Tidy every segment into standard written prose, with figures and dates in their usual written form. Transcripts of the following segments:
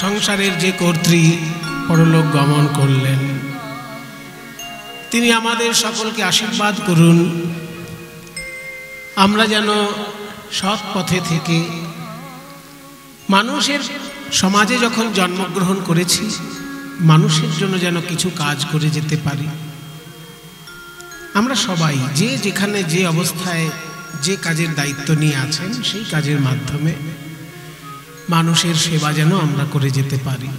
সংসারের যে কর্ত্রী পরলোক গমন করলেন, তিনি আমাদের সকলকে আশীর্বাদ করুন। আমরা যেন সৎ পথে থেকে মানুষের সমাজে যখন জন্মগ্রহণ করেছি, মানুষের জন্য যেন কিছু কাজ করে যেতে পারি। আমরা সবাই যে যেখানে যে অবস্থায় যে কাজের দায়িত্ব নিয়ে আছেন, সেই কাজের মাধ্যমে মানুষের সেবা যেন আমরা করে যেতে পারি।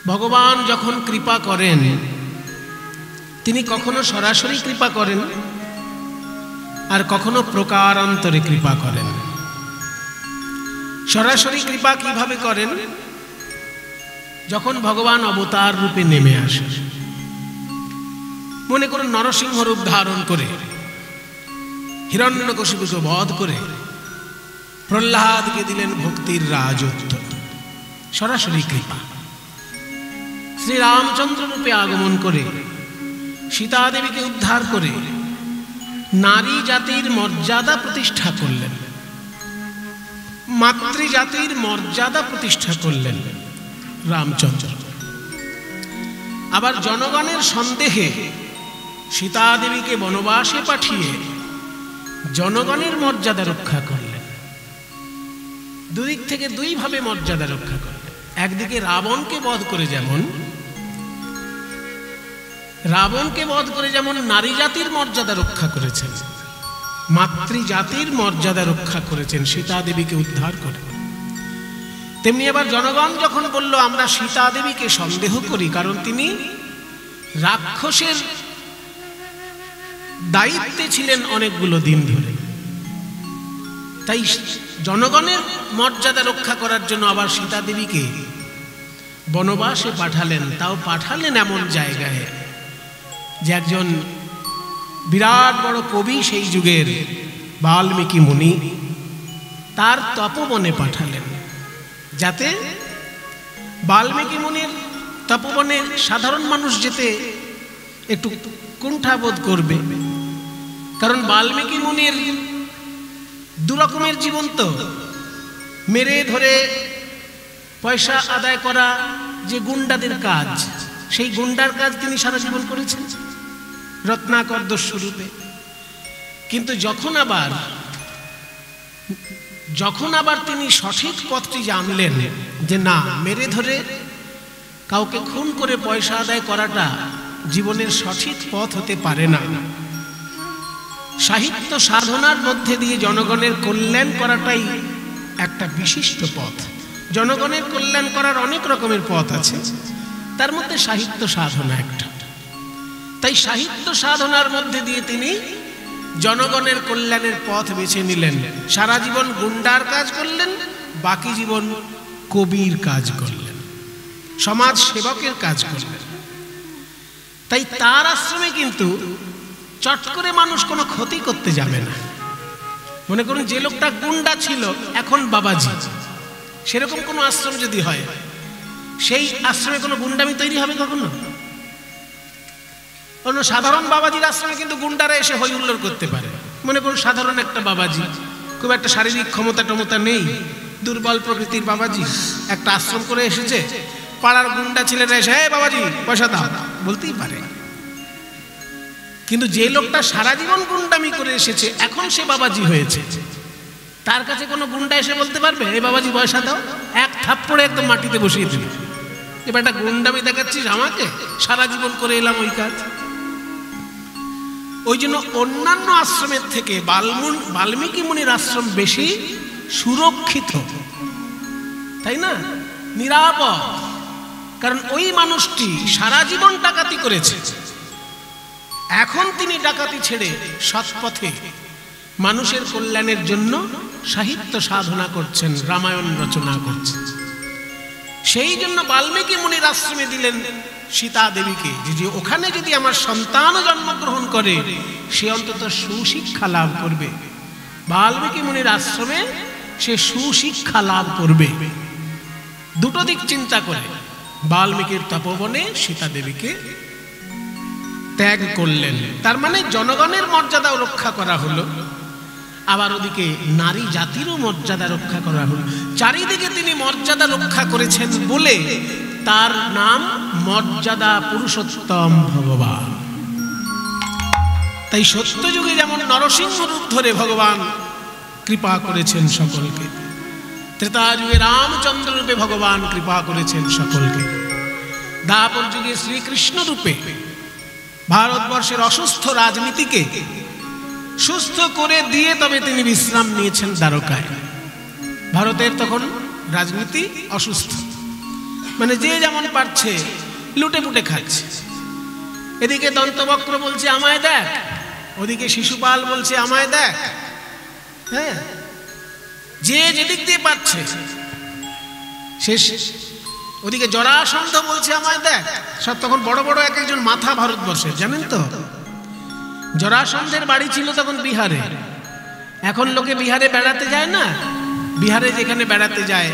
ভগবান যখন কৃপা করেন, তিনি কখনো সরাসরি কৃপা করেন, আর কখনো প্রকারান্তরে কৃপা করেন। সরাসরি কৃপা কিভাবে করেন? যখন ভগবান অবতার রূপে নেমে আসে, মনে করুন নরসিংহ রূপ ধারণ করে হিরণ্যকশিপুকে বধ করে প্রহ্লাদকে দিলেন ভক্তির রাজত্ব, সরাসরি কৃপা। শ্রীরামচন্দ্র রূপে আগমন করে সীতা দেবীকে উদ্ধার করে নারী জাতির মর্যাদা প্রতিষ্ঠা করলেন, মাতৃজাতির মর্যাদা প্রতিষ্ঠা করলেন রামচন্দ্র। আবার জনগণের সন্দেহে সীতা দেবীকে বনবাসে পাঠিয়ে জনগণের মর্যাদা রক্ষা করলেন। দুদিক থেকে দুইভাবে মর্যাদা রক্ষা করলেন। একদিকে রাবণকে বধ করে যেমন নারী জাতির মর্যাদা রক্ষা করেছেন, মাতৃজাতির মর্যাদা রক্ষা করেছেন সীতা দেবীকে উদ্ধার করে, তেমনি আবার জনগণ যখন বলল আমরা সীতা দেবীকে সন্দেহ করি, কারণ তিনি রাক্ষসের দায়িত্বে ছিলেন অনেকগুলো দিন ধরে, তাই জনগণের মর্যাদা রক্ষা করার জন্য আবার সীতা দেবীকে বনবাসে পাঠালেন। তাও পাঠালেন এমন জায়গায় যে একজন বিরাট বড় কবি সেই যুগের বাল্মীকি মুনি, তার তপবনে পাঠালেন, যাতে বাল্মীকি মুনির তপবনে সাধারণ মানুষ যেতে একটু কুণ্ঠাবোধ করবে। কারণ বাল্মীকি মুনির দুরকমের জীবন তো, মেরে ধরে পয়সা আদায় করা যে গুন্ডাদের কাজ, সেই গুন্ডার কাজ তিনি সারা জীবন করেছেন রত্নাকর দস্যুরূপে। কিন্তু যখন আবার তিনি সঠিক পথটি জানলেন যে না, মেরে ধরে কাউকে খুন করে পয়সা আদায় করাটা জীবনের সঠিক পথ হতে পারে না, সাহিত্য সাধনার মধ্যে দিয়ে জনগণের কল্যাণ করাটাই একটা বিশিষ্ট পথ। জনগণের কল্যাণ করার অনেক রকমের পথ আছে, তার মধ্যে সাহিত্য সাধনা একটা। তাই সাহিত্য সাধনার মধ্যে দিয়ে তিনি জনগণের কল্যাণের পথ বেছে নিলেন। সারা জীবন গুন্ডার কাজ করলেন, বাকি জীবন কবির কাজ করলেন, সমাজ সেবকের কাজ করলেন। তাই তার আশ্রমে কিন্তু চট করে মানুষ কোনো ক্ষতি করতে যাবে না। মনে করুন যে লোকটা গুন্ডা ছিল এখন বাবাজি, সেরকম কোনো আশ্রম যদি হয়, সেই আশ্রমে কোনো গুন্ডামি তৈরি হবে কখনো? অন্য সাধারণ বাবাজির আশ্রমে কিন্তু গুন্ডারা এসে হই হুল্লোড় করতে পারে। মনে করুন সাধারণ একটা বাবাজি, খুব একটা শারীরিক ক্ষমতা নেই, দুর্বল প্রকৃতির বাবাজি একটা আশ্রম করে এসেছে, পাড়ার গুন্ডা ছেলেরা এসে হে বাবাজি পয়সা দাও বলতেই পারে। কিন্তু যে লোকটা সারা জীবন গুন্ডামি করে এসেছে, এখন সে বাবাজি হয়েছে, তার কাছে কোনো গুন্ডা এসে বলতে পারবে এই বাবাজি পয়সা দাও? এক থাপ্পড়ে একদম মাটিতে বসিয়ে দিল। এবার একটা গুন্ডামি দেখাচ্ছিস আমাকে, সারা জীবন করে এলাম ওই কাজ। ওই জন্য অন্যান্য আশ্রমের থেকে বাল্মীকি মুনির আশ্রম বেশি সুরক্ষিত, তাই না, নিরাপদ। কারণ ওই মানুষটি সারা জীবন ডাকাতি করেছে, এখন তিনি ডাকাতি ছেড়ে সৎপথে মানুষের কল্যাণের জন্য সাহিত্য সাধনা করছেন, রামায়ণ রচনা করছেন। সেই জন্য বাল্মীকি মুনির আশ্রমে দিলেন সীতা দেবীকে, যে ওখানে যদি আমার সন্তান জন্মগ্রহণ করে সে অন্তত সুশিক্ষা লাভ করবে। বাল্মীকি মুনির আশ্রমে সে সুশিক্ষা লাভ করবে। দুটো দিক চিন্তা করে বাল্মীকির তপবনে সীতা দেবীকে ত্যাগ করলেন। তার মানে জনগণের মর্যাদাও রক্ষা করা হলো, আবার ওদিকে নারী জাতিরও মর্যাদা রক্ষা করা হল। চারিদিকে তিনি মর্যাদা রক্ষা করেছেন বলে তার নাম মর্যাদা পুরুষোত্তম ভগবান। তাই সত্যযুগে যেমন নরসিংহ রূপ ধরে ভগবান কৃপা করেছেন সকলকে, ত্রেতা যুগে রামচন্দ্র রূপে ভগবান কৃপা করেছেন সকলকে, দ্বাপর যুগে শ্রীকৃষ্ণ রূপে ভারতবর্ষের অসুস্থ রাজনীতিকে সুস্থ করে দিয়ে তবে তিনি বিশ্রাম নিয়েছেন দ্বারকায়। ভারতের তখন রাজনীতি অসুস্থ, মানে যে যেমন পারছে লুটে পুটে খাচ্ছে। এদিকে দন্তবক্র বলছে আমায় দেখ, ওদিকে শিশুপাল বলছে আমায় দেখ, হ্যাঁ, যে যেদিক দিয়ে পাচ্ছে শেষ। ওদিকে জরাসন্ধ বলছে আমায় দেখ। সব তখন বড় বড় এক একজন মাথা ভারতবর্ষের, জানেন তো। জরাসন্ধের বাড়ি ছিল তখন বিহারে। এখন লোকে বিহারে বেড়াতে যায় না, বিহারে যেখানে বেড়াতে যায়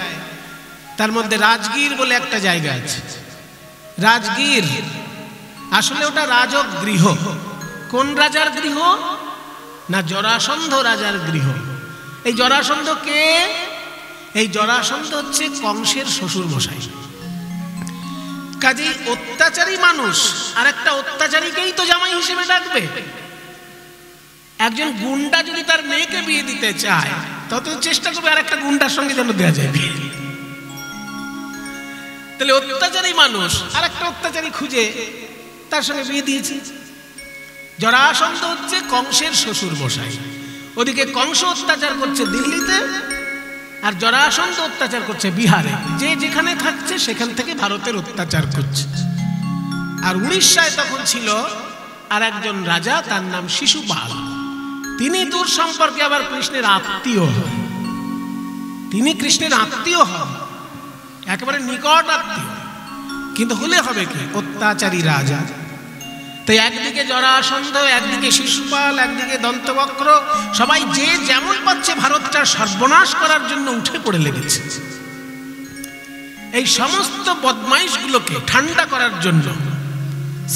তার মধ্যে রাজগীর বলে একটা জায়গা আছে। রাজগীর আসলে ওটা রাজগৃহ। কোন রাজার গৃহ? না, জরাসন্ধ রাজার গৃহ। এই জরাসন্ধ কে? এই জরাসন্ধ হচ্ছে কংসের শ্বশুর মশাই। কাজেই অত্যাচারী মানুষ আর একটা অত্যাচারীকেই তো জামাই হিসেবে ডাকবে। একজন গুন্ডা যদি তার মেয়েকে বিয়ে দিতে চায় তত চেষ্টা করবে আর একটা গুন্ডার সঙ্গে যেন দেওয়া যায় বিয়ে। তাহলে অত্যাচারী মানুষ আর একটা অত্যাচারী খুঁজে তার সঙ্গে বিয়ে দিয়েছে। জরাসন্ধ হচ্ছে কংসের শ্বশুর মশাই। ওদিকে কংস অত্যাচার করছে দিল্লিতে, আর জরাসন্ধ অত্যাচার করছে বিহারে। যে যেখানে থাকছে সেখান থেকে ভারতের অত্যাচার করছে। আর উড়িষ্যায় তখন ছিল আর একজন রাজা, তার নাম শিশুপাল। তিনি দূর সম্পর্কে আবার কৃষ্ণের আত্মীয় হন। তিনি কৃষ্ণের আত্মীয় হন, একেবারে নিকট আত্মীয়, কিন্তু হলে হবে কি? অত্যাচারী রাজা। তাই একদিকে জরাসন্ধ, একদিকে শিশুপাল, একদিকে দন্তবক্র, সবাই যে যেমন পাচ্ছে ভারতটা সর্বনাশ করার জন্য উঠে পড়ে লেগেছে। এই সমস্ত বদমাইশগুলোকে ঠান্ডা করার জন্য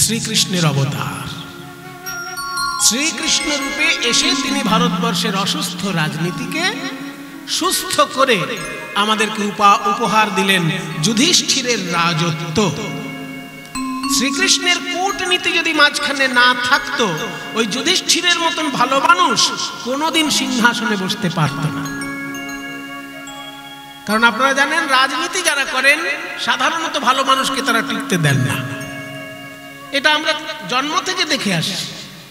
শ্রীকৃষ্ণের অবতার। শ্রীকৃষ্ণ রূপে এসে তিনি ভারতবর্ষের অসুস্থ রাজনীতিকে সুস্থ করে আমাদেরকে উপহার দিলেন যুধিষ্ঠিরের রাজত্ব। শ্রীকৃষ্ণের কূটনীতি যদি মাঝখানে না থাকতো, ওই যুধিষ্ঠিরের মতন ভালো মানুষ কোনোদিন সিংহাসনে বসতে পারত না। কারণ আপনারা জানেন, রাজনীতি যারা করেন সাধারণত ভালো মানুষকে তারা টিকতে দেন না। এটা আমরা জন্ম থেকে দেখে আসি।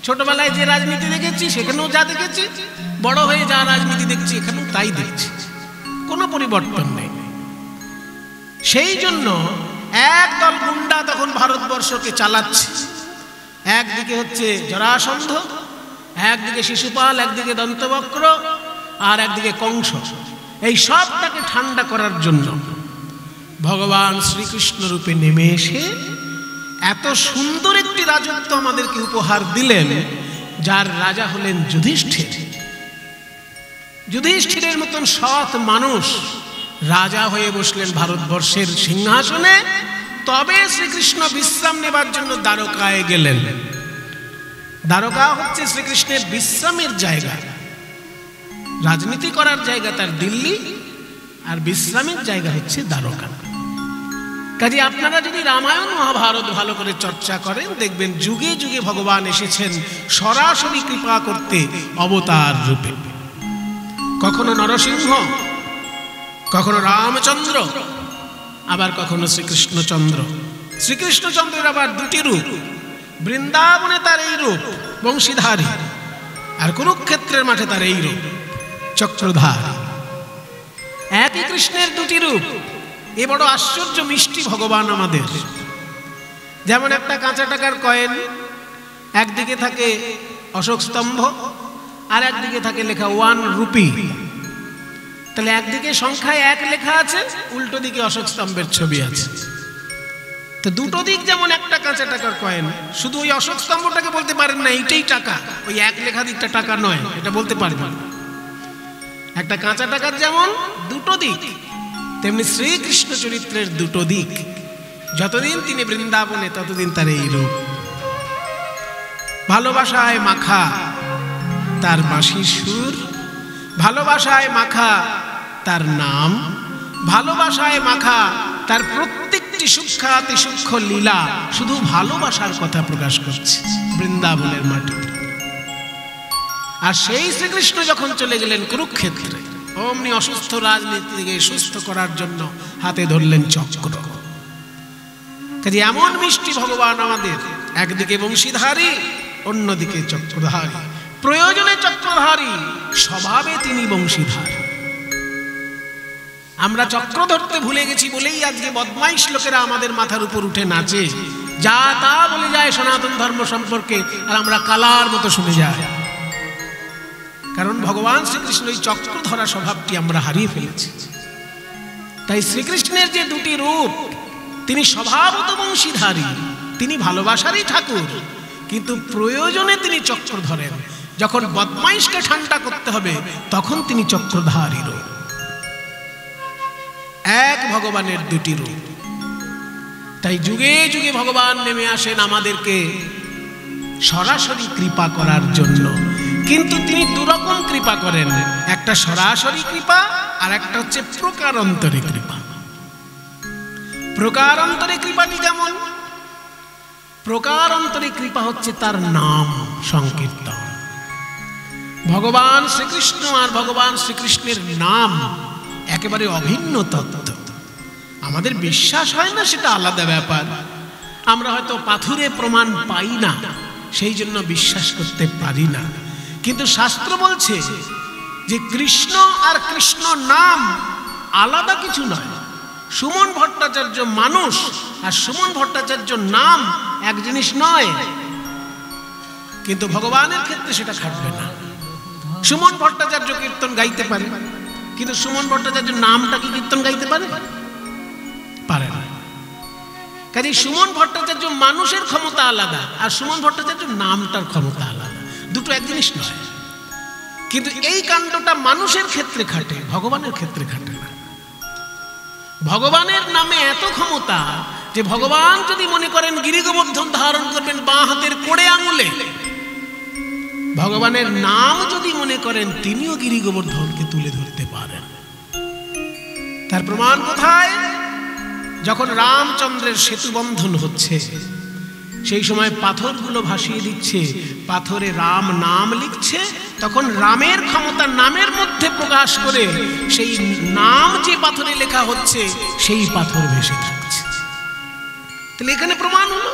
ছোটবেলায় যে রাজনীতি দেখেছি সেখানেও যা দেখেছি, বড় হয়ে যা রাজনীতি দেখছি এখানেও তাই দেখছি, কোনো পরিবর্তন নেই। সেই জন্য একদল গুন্ডা তখন ভারতবর্ষকে চালাচ্ছে। একদিকে হচ্ছে জরাসন্ধ, একদিকে শিশুপাল, একদিকে দন্তবক্র, আর একদিকে কংস। এই সবটাকে ঠান্ডা করার জন্য ভগবান শ্রীকৃষ্ণ রূপে নেমে এসে এত সুন্দর একটি রাজত্ব আমাদেরকে উপহার দিলেন, যার রাজা হলেন যুধিষ্ঠির। যুধিষ্ঠিরের মতন সৎ মানুষ রাজা হয়ে বসলেন ভারতবর্ষের সিংহাসনে। তবে শ্রীকৃষ্ণ বিশ্রাম নেবার জন্য দ্বারকায় গেলেন। দ্বারকা হচ্ছে শ্রীকৃষ্ণের বিশ্রামের জায়গা। রাজনীতি করার জায়গা তার দিল্লি, আর বিশ্রামের জায়গা হচ্ছে দ্বারকা। কাজে আপনারা যদি রামায়ণ মহাভারত ভালো করে চর্চা করেন, দেখবেন যুগে যুগে ভগবান এসেছেন সরাসরি কৃপা করতে অবতার রূপে। কখনো নরসিংহ, কখনো রামচন্দ্র, আবার কখনো শ্রীকৃষ্ণচন্দ্র। শ্রীকৃষ্ণচন্দ্রের আবার দুটি রূপ। বৃন্দাবনে তার এই রূপ বংশীধারী, আর কুরুক্ষেত্রের মাঠে তার এই রূপ চক্রধার। একই কৃষ্ণের দুটি রূপ। এ বড় আশ্চর্য মিষ্টি ভগবান আমাদের। যেমন একটা কাঁচা টাকার কয়েন, একদিকে থাকে অশোক স্তম্ভ, আর একদিকে থাকে লেখা 1 রুপি। তাহলে একদিকে সংখ্যায় 1 লেখা আছে, উল্টো দিকে অশোক স্তম্ভের ছবি আছে। তো দুটো দিক যেমন একটা কাঁচা টাকার কয়েন, শুধু ওই অশোক স্তম্ভটাকে বলতে পারেন না এইটাই টাকা, ওই 1 লেখা দিকটা টাকা নয়, এটা বলতে পারবেন। একটা কাঁচা টাকার যেমন দুটো দিক, তেমনি শ্রীকৃষ্ণ চরিত্রের দুটো দিক। যতদিন তিনি বৃন্দাবনে ততদিন তার এই রূপ। ভালোবাসায় মাখা তার বাঁশির সুর, ভালোবাসায় মাখা তার নাম, ভালোবাসায় মাখা তার প্রত্যেকটি সূক্ষ্মাতি সূক্ষ্ম লীলা শুধু ভালোবাসার কথা প্রকাশ করছে বৃন্দাবনের মাটিতে। আর সেই শ্রীকৃষ্ণ যখন চলে গেলেন কুরুক্ষেত্রে, অমনি অসুস্থ রাজনীতিকে সুস্থ করার জন্য হাতে ধরলেন চক্র। কাজে এমন মিষ্টি ভগবান আমাদের, একদিকে বংশীধারী, অন্যদিকে চক্রধারী। প্রয়োজনে চক্রধারী, স্বভাবে তিনি বংশীধারী। আমরা চক্র ধরতে ভুলে গেছি বলেই আজকে বদমাইশ লোকেরা আমাদের মাথার উপর উঠে নাচে, যা তা বলে যায় সনাতন ধর্ম সম্পর্কে, আর আমরা কালার মতো শুনে যাই। কারণ ভগবান শ্রীকৃষ্ণ এই চক্র ধরা স্বভাবটি আমরা হারিয়ে ফেলেছি। তাই শ্রীকৃষ্ণের যে দুটি রূপ, তিনি স্বভাবত বংশীধারী, তিনি ভালোবাসারই ঠাকুর, কিন্তু প্রয়োজনে তিনি চক্র ধরেন। যখন বদমাইশকে ঠান্ডা করতে হবে তখন তিনি চক্রধারী রূপ। এক ভগবানের দুটি রূপ। তাই যুগে যুগে ভগবান নেমে আসেন আমাদেরকে সরাসরি কৃপা করার জন্য, কিন্তু তিনি দুরকম কৃপা করেন, একটা সরাসরি কৃপা আর একটা হচ্ছে প্রকারান্তরে কৃপা। প্রকারান্তরে কৃপাটি কেমন? প্রকারান্তরে কৃপা হচ্ছে তার নাম সংকীর্তন। ভগবান শ্রীকৃষ্ণ আর ভগবান শ্রীকৃষ্ণের নাম একেবারে অভিন্ন তত্ত্ব। আমাদের বিশ্বাস হয় না, সেটা আলাদা ব্যাপার। আমরা হয়তো পাথুরে প্রমাণ পাই না, সেই জন্য বিশ্বাস করতে পারি না। কিন্তু শাস্ত্র বলছে যে কৃষ্ণ আর কৃষ্ণ নাম আলাদা কিছু নয়। সুমন ভট্টাচার্য মানুষ আর সুমন ভট্টাচার্য নাম এক জিনিস নয়। কিন্তু ভগবানের ক্ষেত্রে সেটা খাটবে না। সুমন ভট্টাচার্য কীর্তন গাইতে পারে, কিন্তু সুমন ভট্টাচার্য নামটা কি কীর্তন গাইতে পারে? পারে না। কাজে সুমন ভট্টাচার্য মানুষের ক্ষমতা আলাদা, আর সুমন ভট্টাচার্য নামটার ক্ষমতা আলাদা, দুটো এক জিনিস নয়। কিন্তু এই কাণ্ডটা মানুষের ক্ষেত্রে খাটে, ভগবানের ক্ষেত্রে খাটে না। ভগবানের নামে এত ক্ষমতা যে ভগবান যদি মনে করেন গিরি গোবর্ধন ধারণ করবেন বাঁ হাতের কোড়ে আঙুলে, ভগবানের নাম যদি মনে করেন তিনিও গিরি গোবর্ধনকে তুলে ধরতে পারেন। তার প্রমাণ কোথায়? যখন রামচন্দ্রের সেতু বন্ধন হচ্ছে, সেই সময় পাথরগুলো ভাসিয়ে দিচ্ছে, পাথরে রাম নাম লিখছে, তখন রামের ক্ষমতা নামের মধ্যে প্রকাশ করে সেই নাম যে পাথরে লেখা হচ্ছে সেই পাথর ভেসে থাকছে। তাহলে এখানে প্রমাণ হলো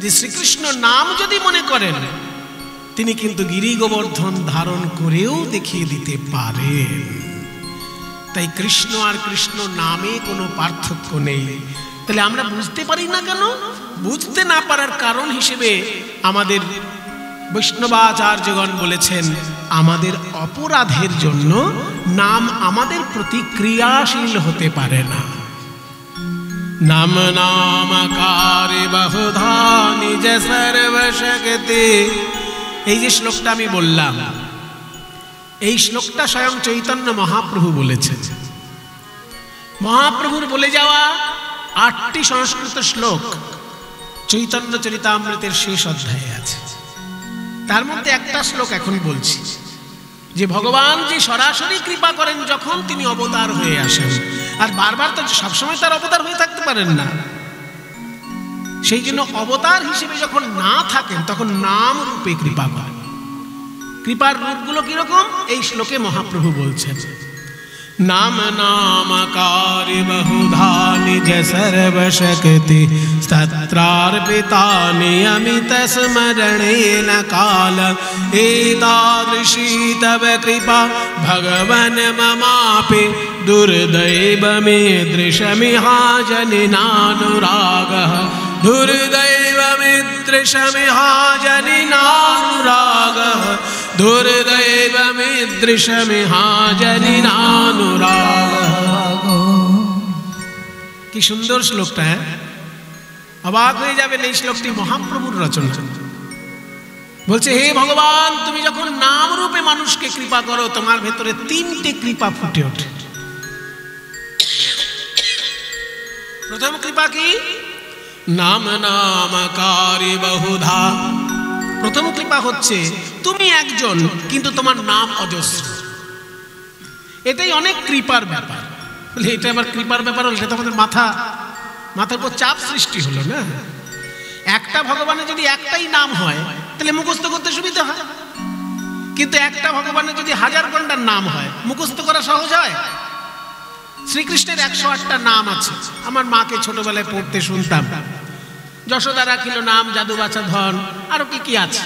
যে শ্রীকৃষ্ণ নাম যদি মনে করেন, তিনি কিন্তু গিরি গোবর্ধন ধারণ করেও দেখিয়ে দিতে পারেন। তাই কৃষ্ণ আর কৃষ্ণ নামে কোনো পার্থক্য নেই। তাহলে আমরা বুঝতে পারি না কেন? বুঝতে না পারার কারণ হিসেবে আমাদের বৈষ্ণবাচার্যগণ বলেছেন, আমাদের অপরাধের জন্য নাম আমাদের প্রতি ক্রিয়াশীল হতে পারে না। নাম নামকারে বহুধা নিজ সর্বশক্তি। এই যে শ্লোকটা আমি বললাম, এই শ্লোকটা স্বয়ং চৈতন্য মহাপ্রভু বলেছেন। মহাপ্রভুর বলে যাওয়া 8টি সংস্কৃত শ্লোক চৈতন্য চরিতামৃতের শেষ অধ্যায়ে আছে। তার মধ্যে একটা শ্লোক এখন বলছি, যে ভগবান যে সরাসরি কৃপা করেন যখন তিনি অবতার হয়ে আসেন, আর বারবার তো সবসময় তার অবতার হয়ে থাকতে পারেন না। সেই জন্য অবতার হিসেবে যখন না থাকেন তখন নাম রূপে কৃপা করেন। কৃপার রূপগুলো কিরকম এই শ্লোকে মহাপ্রভু বলছেন। नाम नामकारि बहुधा निज सर्वशक्ति तत्रार्पिता नियमित स्मरणेन काल एतादृशी तव कृपा भगवन् ममापि दुर्दैवमीदृशमिहाजनिनानुरागः दुर्दैवमिदृशमिहाजनिनानुरागः दुर्दैवमिदृशमिहाजनिनानुरागः। কি সুন্দর শ্লোকটা, অবাক হয়ে যাবেন। এই শ্লোকটি মহাপ্রভুর রচনা। বলছে, হে ভগবান, তুমি যখন নাম রূপে মানুষকে কৃপা করো, তোমার ভেতরে 3টে কৃপা ফুটে ওঠে। প্রথম কৃপা কি? নাম নামকারি বহুধা। প্রথম কৃপা হচ্ছে তুমি একজন, কিন্তু তোমার নাম অজস্র। এটাই অনেক কৃপার ব্যাপার। বলে এটা আবার কৃপার ব্যাপার হলে এটা আমাদের মাথার উপর চাপ সৃষ্টি হলো না। একটা ভগবানের যদি একটাই নাম হয় তাহলে মুখস্থ করতে সুবিধা হয়, কিন্তু একটা ভগবানের যদি 1000 ঘন্টার নাম হয় মুখস্থ করা সহজ হয়? শ্রীকৃষ্ণের 108টা নাম আছে। আমার মাকে ছোটবেলায় পড়তে শুনতাম। যশোদা রাখিল নাম, জাদু বাছা ধন, আরো কি কি আছে।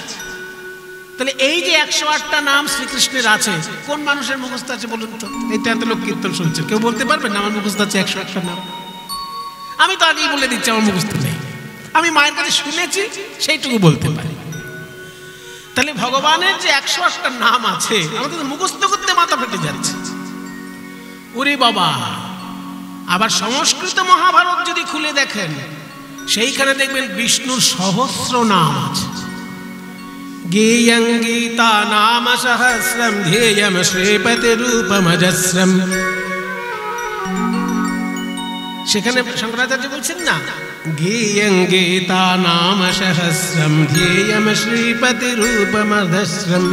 তাহলে এই যে 108টা নাম শ্রীকৃষ্ণের আছে, কোন মানুষের মুখস্থ আছে বলুন তো? এইটা এত লোক কীর্তন শুনছে, কেউ বলতে পারবেন না আমার মুখস্থ আছে 108টা নাম? আমি তো আগেই বলে দিচ্ছি আমার মুখস্থ নেই, আমি মায়ের কাছে শুনেছি সেইটুকু বলতে পারি। তাহলে ভগবানের যে 108টা নাম আছে আমাদের মুখস্থ করতে মাথা ফেটে যাচ্ছে। ওরে বাবা! আবার সংস্কৃত মহাভারত যদি খুলে দেখেন সেইখানে দেখবেন বিষ্ণুর সহস্র নাম আছে। গেয়ং গীতা নাম সহস্রম ধ্যেয়ম শ্রীপতি রূপমজস্রম। সেখানে শঙ্করাচার্য বলছেন না, গেয়ং গীতা নাম সহস্রম ধ্যেয়ম শ্রীপতি রূপমজস্রম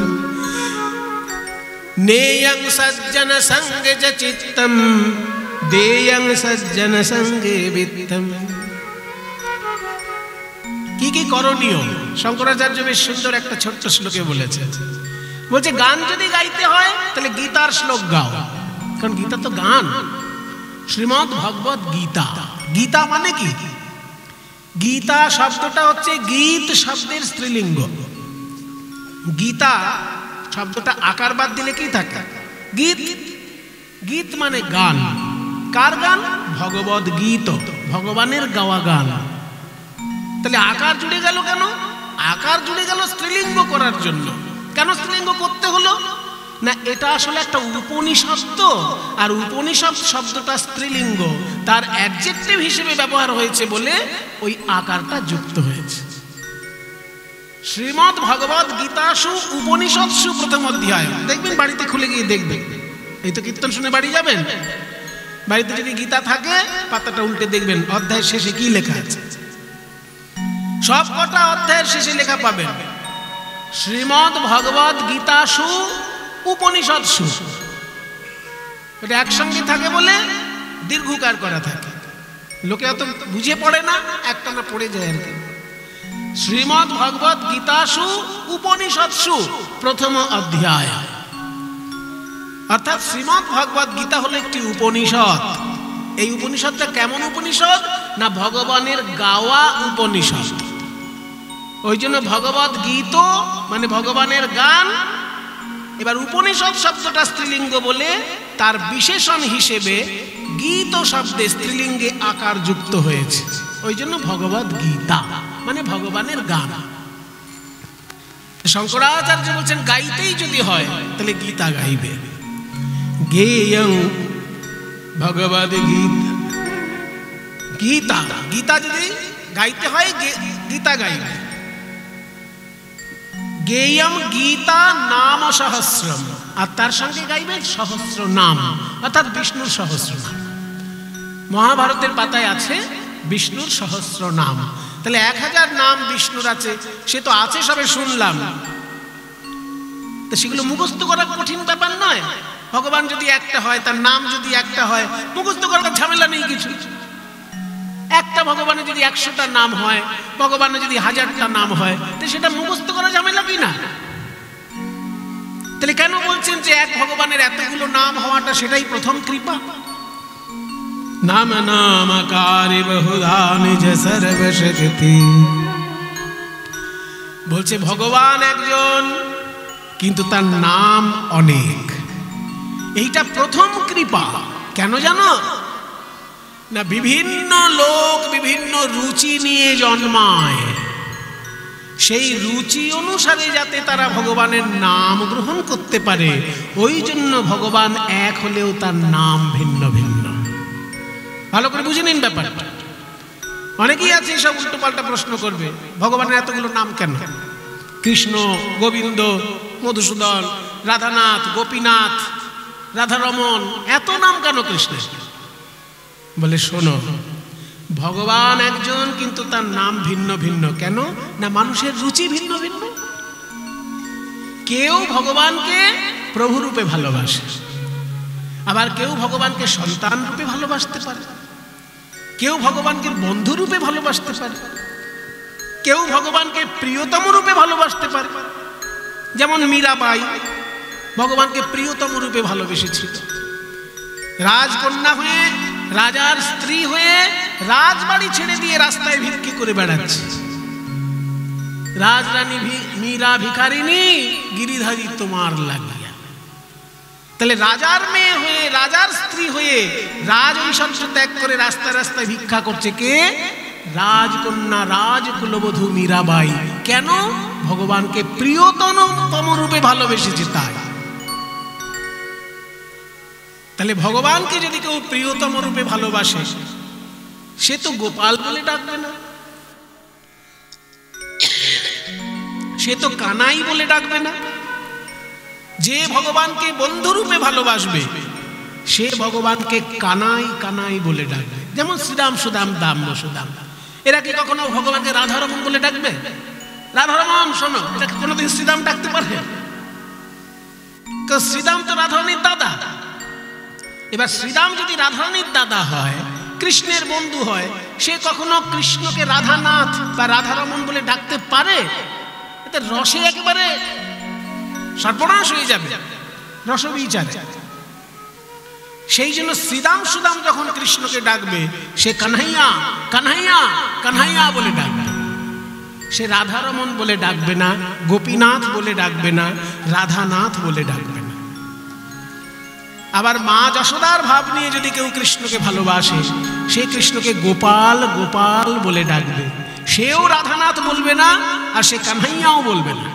নেয়ং সজ্জন সঙ্গে চ চিত্তম দেয়ং সজ্জন সঙ্গে বিত্তম। কি কি করণীয় শঙ্করাচার্য বেশ সুন্দর একটা ছোট্ট শ্লোকে বলেছে। বলছে গান যদি গাইতে হয় তাহলে গীতার শ্লোক গাও, কারণ গীতা তো গান। শ্রীমদ্ ভগবত গীতা। গীতা মানে কি? গীতা শব্দটা হচ্ছে গীত শব্দের স্ত্রীলিঙ্গ। গীতা শব্দটা আকার বাদ দিলে কি থাকে? গীত। গীত মানে গান। কার গান? ভগবত গীত, ভগবানের গাওয়া গান। তাহলে আকার জুড়ে গেল কেন? আকার জুড়ে গেল স্ত্রীলিঙ্গ করার জন্য। কেন স্ত্রীলিঙ্গ করতে হলো না? এটা আসলে একটা উপনিষদ, আর উপনিষদ শব্দটা স্ত্রীলিঙ্গ, তার অ্যাডজেক্টিভ হিসেবে ব্যবহার হয়েছে বলে ওই আকারটা যুক্ত হয়েছে। শ্রীমদ্ ভগবত গীতাসু উপনিষদসু প্রথম অধ্যায় দেখবেন, বাড়িতে খুলে গিয়ে দেখবেন। এই তো কীর্তন শুনে বাড়ি যাবেন, বাড়িতে যদি গীতা থাকে পাতাটা উল্টে দেখবেন অধ্যায়ের শেষে কি লেখা আছে। সব কটা অধ্যায়ের শেষে লেখা পাবেন শ্রীমদ্ ভগবত গীতাসু উপনিষদসু। এটা একসঙ্গে থাকে বলে দীর্ঘকার করা থাকে, লোকে অত বুঝে পড়ে না, একটা না পড়ে যায় আর কি। শ্রীমদ্ ভগবত গীতাসু উপনিষদসু প্রথম অধ্যায়। অর্থাৎ শ্রীমদ্ ভগবত গীতা হলো একটি উপনিষদ। এই উপনিষদটা কেমন উপনিষদ না? ভগবানের গাওয়া উপনিষদ। ওই জন্য ভগবত গীত মানে ভগবানের গান। এবার উপনিষদ শব্দটা স্ত্রীলিঙ্গ বলে তার বিশেষণ হিসেবে গীত শব্দে স্ত্রীলিঙ্গে আকার যুক্ত হয়েছে, ওই জন্য ভগবত গীতা মানে ভগবানের গান। শঙ্করাচার্য বলছেন গাইতেই যদি হয় তাহলে গীতা গাইবে। গেয়ং ভগবত গীতা। গীতা যদি গাইতে হয় গীতা গাইবে। গেয়ম গীতা নাম সহস্রম, আর তার সঙ্গে গাইবে সহস্র নাম, অর্থাৎ বিষ্ণুর সহস্র নাম। মহাভারতের পাতায় আছে বিষ্ণুর সহস্র নাম। তাহলে 1000 নাম বিষ্ণুর আছে, সে তো আছে সবে শুনলাম, তো সেগুলো মুখস্থ করা কঠিন ব্যাপার নয়। ভগবান যদি একটা হয়, তার নাম যদি একটা হয়, মুখস্থ করার ঝামেলা নেই কিছু। একটা ভগবানের যদি 100টা নাম হয়, ভগবানের যদি 1000টা নাম হয়, তো সেটা মুখস্থ করা ঝামেলা কি না? তাহলে কেন বলছেন যে এক ভগবানের এতগুলো নাম হওয়াটা সেটাই প্রথম কৃপা? নাম নামকারি বহুধা নিজ সর্বশক্তি। বলছে ভগবান একজন কিন্তু তার নাম অনেক, এইটা প্রথম কৃপা। কেন জানো না? বিভিন্ন লোক বিভিন্ন রুচি নিয়ে জন্মায়, সেই রুচি অনুসারে যাতে তারা ভগবানের নাম গ্রহণ করতে পারে, ওই জন্য ভগবান এক হলেও তার নাম ভিন্ন ভিন্ন। ভালো করে বুঝে নিন ব্যাপারটা। অনেকেই আছে সব উল্টো পাল্টা প্রশ্ন করবে, ভগবানের এতগুলো নাম কেন? কৃষ্ণ, গোবিন্দ, মধুসূদন, রাধানাথ, গোপীনাথ, রাধারমন, এত নাম কেন কৃষ্ণের? বলে শোনো, ভগবান একজন কিন্তু তার নাম ভিন্ন ভিন্ন। কেন না? মানুষের রুচি ভিন্ন ভিন্ন। কেউ ভগবানকে প্রভুরূপে ভালোবাসে, আবার কেউ ভগবানকে সন্তান রূপে ভালোবাসতে পারে, কেউ ভগবানকে বন্ধু রূপে ভালোবাসতে পারে, কেউ ভগবানকে প্রিয়তম রূপে ভালোবাসতে পারে। যেমন মীরাবাই ভগবানকে প্রিয়তম রূপে ভালোবেসেছিল। রাজকন্যা হয়ে, রাজার স্ত্রী হয়ে রাজবাড়ি ছেড়ে দিয়ে রাস্তায় ভিক্ষে করে বেড়াচ্ছে। রাজরানী মীরা ভিখারিনী, গিরিধারী তোমার লাগিয়া। তাহলে রাজার মেয়ে হয়ে, রাজার স্ত্রী হয়ে রাজ ঐশ্বর্য ত্যাগ করে রাস্তায় রাস্তায় ভিক্ষা করছে কে? রাজকন্যা, রাজকুলবধূ মীরাবাই। কেন? ভগবানকে প্রিয়তম রূপে ভালোবেসেছে তাই। তাহলে ভগবানকে যদি কেউ প্রিয়তম রূপে ভালোবাসে, সে তো গোপাল বলে ডাকবে না, সে তো কানাই বলে ডাকবে না। যে ভগবানকে বন্ধু রূপে ভালোবাসবে সে ভগবানকে কানাই কানাই বলে ডাকবে। যেমন শ্রীরাম সুদাম দাম সুদাম, এরা কি কখনো ভগবানকে রাধারমন বলে ডাকবে? রাধারমন শোনো, এটা কোনোদিন শ্রীরাম ডাকতে পারে? শ্রীরাম তো রাধারানীর দাদা। এবার শ্রীরাম যদি রাধারানীর দাদা হয়, কৃষ্ণের বন্ধু হয়, সে কখনো কৃষ্ণকে রাধানাথ বা রাধারমন বলে ডাকতে পারে? এতে রসে একেবারে সর্বনাশ হয়ে যাবে, রসবিচারে। সেই জন্য শ্রীরাম সুদাম যখন কৃষ্ণকে ডাকবে, সে কানহাইয়া কানহাইয়া কানহাইয়া বলে ডাকবে। সে রাধারমন বলে ডাকবে না, গোপীনাথ বলে ডাকবে না, রাধানাথ বলে ডাকবে না। আবার মা যশোদার ভাব নিয়ে যদি কেউ কৃষ্ণকে ভালোবাসে, সে কৃষ্ণকে গোপাল গোপাল বলে ডাকবে। সেও রাধানাথ বলবে না, আর সে কানহাইয়াও বলবে না।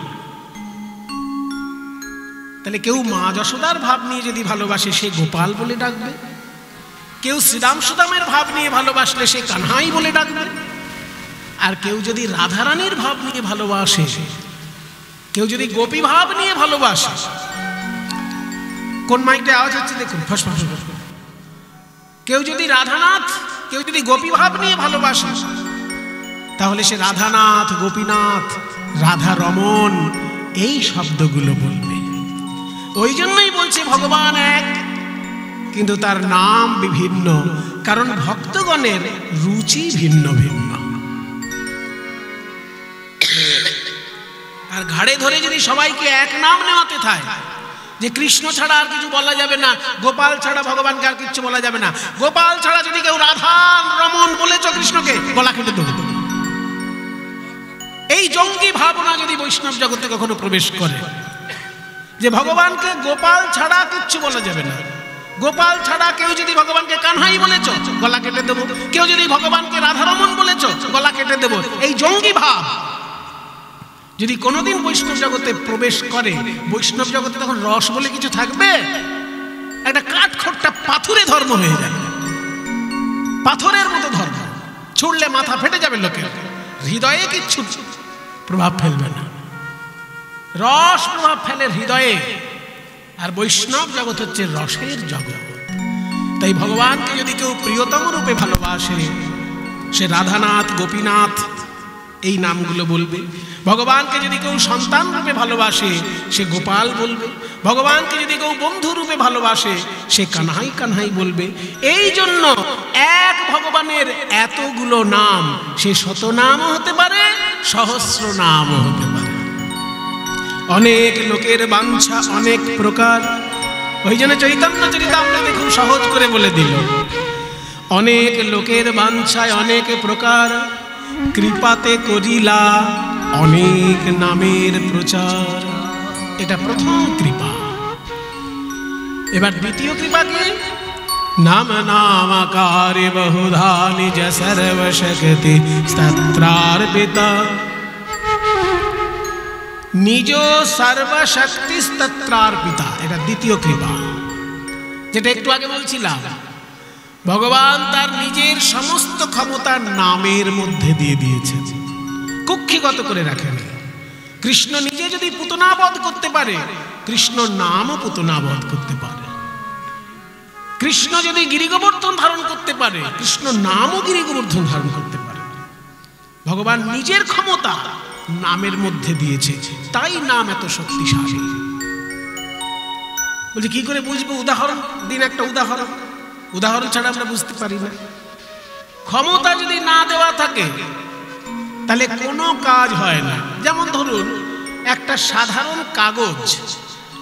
তাহলে কেউ মা যশোদার ভাব নিয়ে যদি ভালোবাসে, সে গোপাল বলে ডাকবে। কেউ শ্রীরাম সুদামের ভাব নিয়ে ভালোবাসলে সে কানহাই বলে ডাকবে। আর কেউ যদি রাধারানীর ভাব নিয়ে ভালোবাসে, কেউ যদি গোপী ভাব নিয়ে ভালোবাসে, কোন মাইকটা আওয়াজ হচ্ছে দেখুন, ফস ফস ফস। কেউ যদি রাধানাথ, কেউ যদি গোপী ভাব নিয়ে ভালোবাসে, তাহলে সে রাধানাথ, গোপীনাথ, রাধারমন এই শব্দগুলো বলবে। ওই জন্যই বলছে ভগবান এক, কিন্তু তার নাম বিভিন্ন, কারণ ভক্তগণের রুচি ভিন্ন ভিন্ন। আর ঘাড়ে ধরে যদি সবাইকে এক নাম নেওয়াতে থাকে, যে কৃষ্ণ ছাড়া আর কিছু বলা যাবে না, গোপাল ছাড়া ভগবানকে আর কিছু বলা যাবে না, গোপাল ছাড়া যদি কেউ রাধা রমন বলেছ কৃষ্ণকে, গলা কেটে দেবে। এই জঙ্গি ভাবনা যদি বৈষ্ণব জগতে কখনো প্রবেশ করে, যে ভগবানকে গোপাল ছাড়া কিচ্ছু বলা যাবে না, গোপাল ছাড়া কেউ যদি ভগবানকে কানহাই বলেছ, গলা কেটে দেবো, কেউ যদি ভগবানকে রাধারমন বলেছ, গলা কেটে দেবো, এই জঙ্গি ভাব যদি কোনোদিন বৈষ্ণব জগতে প্রবেশ করে, বৈষ্ণব জগতে তখন রস বলে কিছু থাকবে? একটা কাঠখোট্টা পাথুরে ধর্ম হয়ে যাবে, পাথরের মতো ধর্ম, ছুড়লে মাথা ফেটে যাবে লোকের, হৃদয়ে কিচ্ছু প্রভাব ফেলবে না। রস প্রভাব ফেলে হৃদয়ে, আর বৈষ্ণব জগৎ হচ্ছে রসের জগৎ। তাই ভগবানকে যদি কেউ প্রিয়তম রূপে ভালোবাসে, সে রাধানাথ, গোপীনাথ এই নামগুলো বলবে। ভগবানকে যদি কেউ সন্তান রূপে ভালোবাসে, সে গোপাল বলবে। ভগবানকে যদি কেউ বন্ধু রূপে ভালোবাসে, সে কানহাই কানহাই বলবে। এই জন্য এক ভগবানের এতগুলো নাম, সে শত নামও হতে পারে, সহস্র নামও হতে পারে। অনেক লোকের বাঞ্ছা অনেক প্রকার, ওই জন্য চৈতন্য চরিতামৃতে খুব সহজ করে বলে দিল, অনেক লোকের বাঞ্ছায় অনেক প্রকার, কৃপাতে করিলা অনেক নামের প্রচার। এটা প্রথম কৃপা। এবার দ্বিতীয় কৃপা কি? নাম নামাকারে বহুধা নিজ সর্বশক্তি স্তত্রার্পিতা। নিজ সর্বশক্তি স্তত্রার্পিতা, এটা দ্বিতীয় কৃপা। যেটা একটু আগে বলছিলাম, ভগবান তার নিজের সমস্ত ক্ষমতা নামের মধ্যে দিয়ে দিয়েছেন, কুক্ষিগত করে রাখেন। কৃষ্ণ নিজে যদি পুতনাবধ করতে পারে, কৃষ্ণ নামও পুতনাবধ করতে পারে। কৃষ্ণ যদি গিরিগোবর্ধন ধারণ করতে পারে, কৃষ্ণ নামও গিরিগোবর্ধন ধারণ করতে পারে। ভগবান নিজের ক্ষমতা নামের মধ্যে দিয়েছে, তাই নাম এত শক্তিশালী। বলছে কি করে বুঝবো? উদাহরণ দিন, একটা উদাহরণ ছাড়া আমরা বুঝতে পারি না। ক্ষমতা যদি না দেওয়া থাকে তাহলে কোনো কাজ হয় না। যেমন ধরুন একটা সাধারণ কাগজ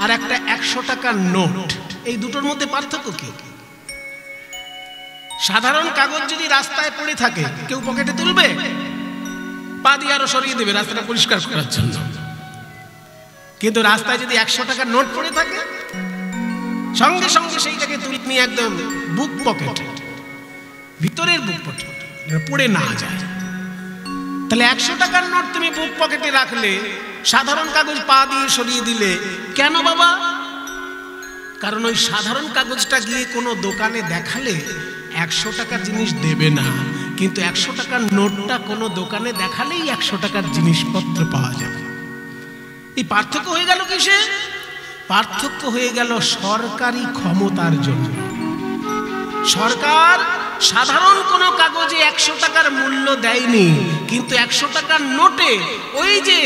আর একটা 100 টাকার নোট, এই দুটোর মধ্যে পার্থক্য কি? সাধারণ কাগজ যদি রাস্তায় পড়ে থাকে কেউ পকেটে তুলবে? পা দিয়ে আরো সরিয়ে দেবে রাস্তাটা পরিষ্কার করার জন্য। কিন্তু রাস্তায় যদি 100 টাকার নোট পড়ে থাকে সঙ্গে সঙ্গে সেইটাকে তুলে নিয়ে একদম বুক পকেট, ভিতরের বুক পকেট পড়ে না যায়। তাহলে 100 টাকার নোট তুমি বুক পকেটে রাখলে, সাধারণ কাগজ পা দিয়ে সরিয়ে দিলে কেন বাবা? কারণ ওই সাধারণ কাগজটা গিয়ে কোনো দোকানে দেখালে 100 টাকার জিনিস দেবে না, কিন্তু 100 টাকার নোটটা কোনো দোকানে দেখালেই 100 টাকার জিনিসপত্র পাওয়া যাবে। এই পার্থক্য হয়ে গেল কিসে? পার্থক্য হয়ে গেল সরকারি ক্ষমতার জন্য। সরকার সাধারণ কোনো কাগজে 100 টাকার মূল্য দেয়নি, কিন্তু 100 টাকার নোটে ওই যে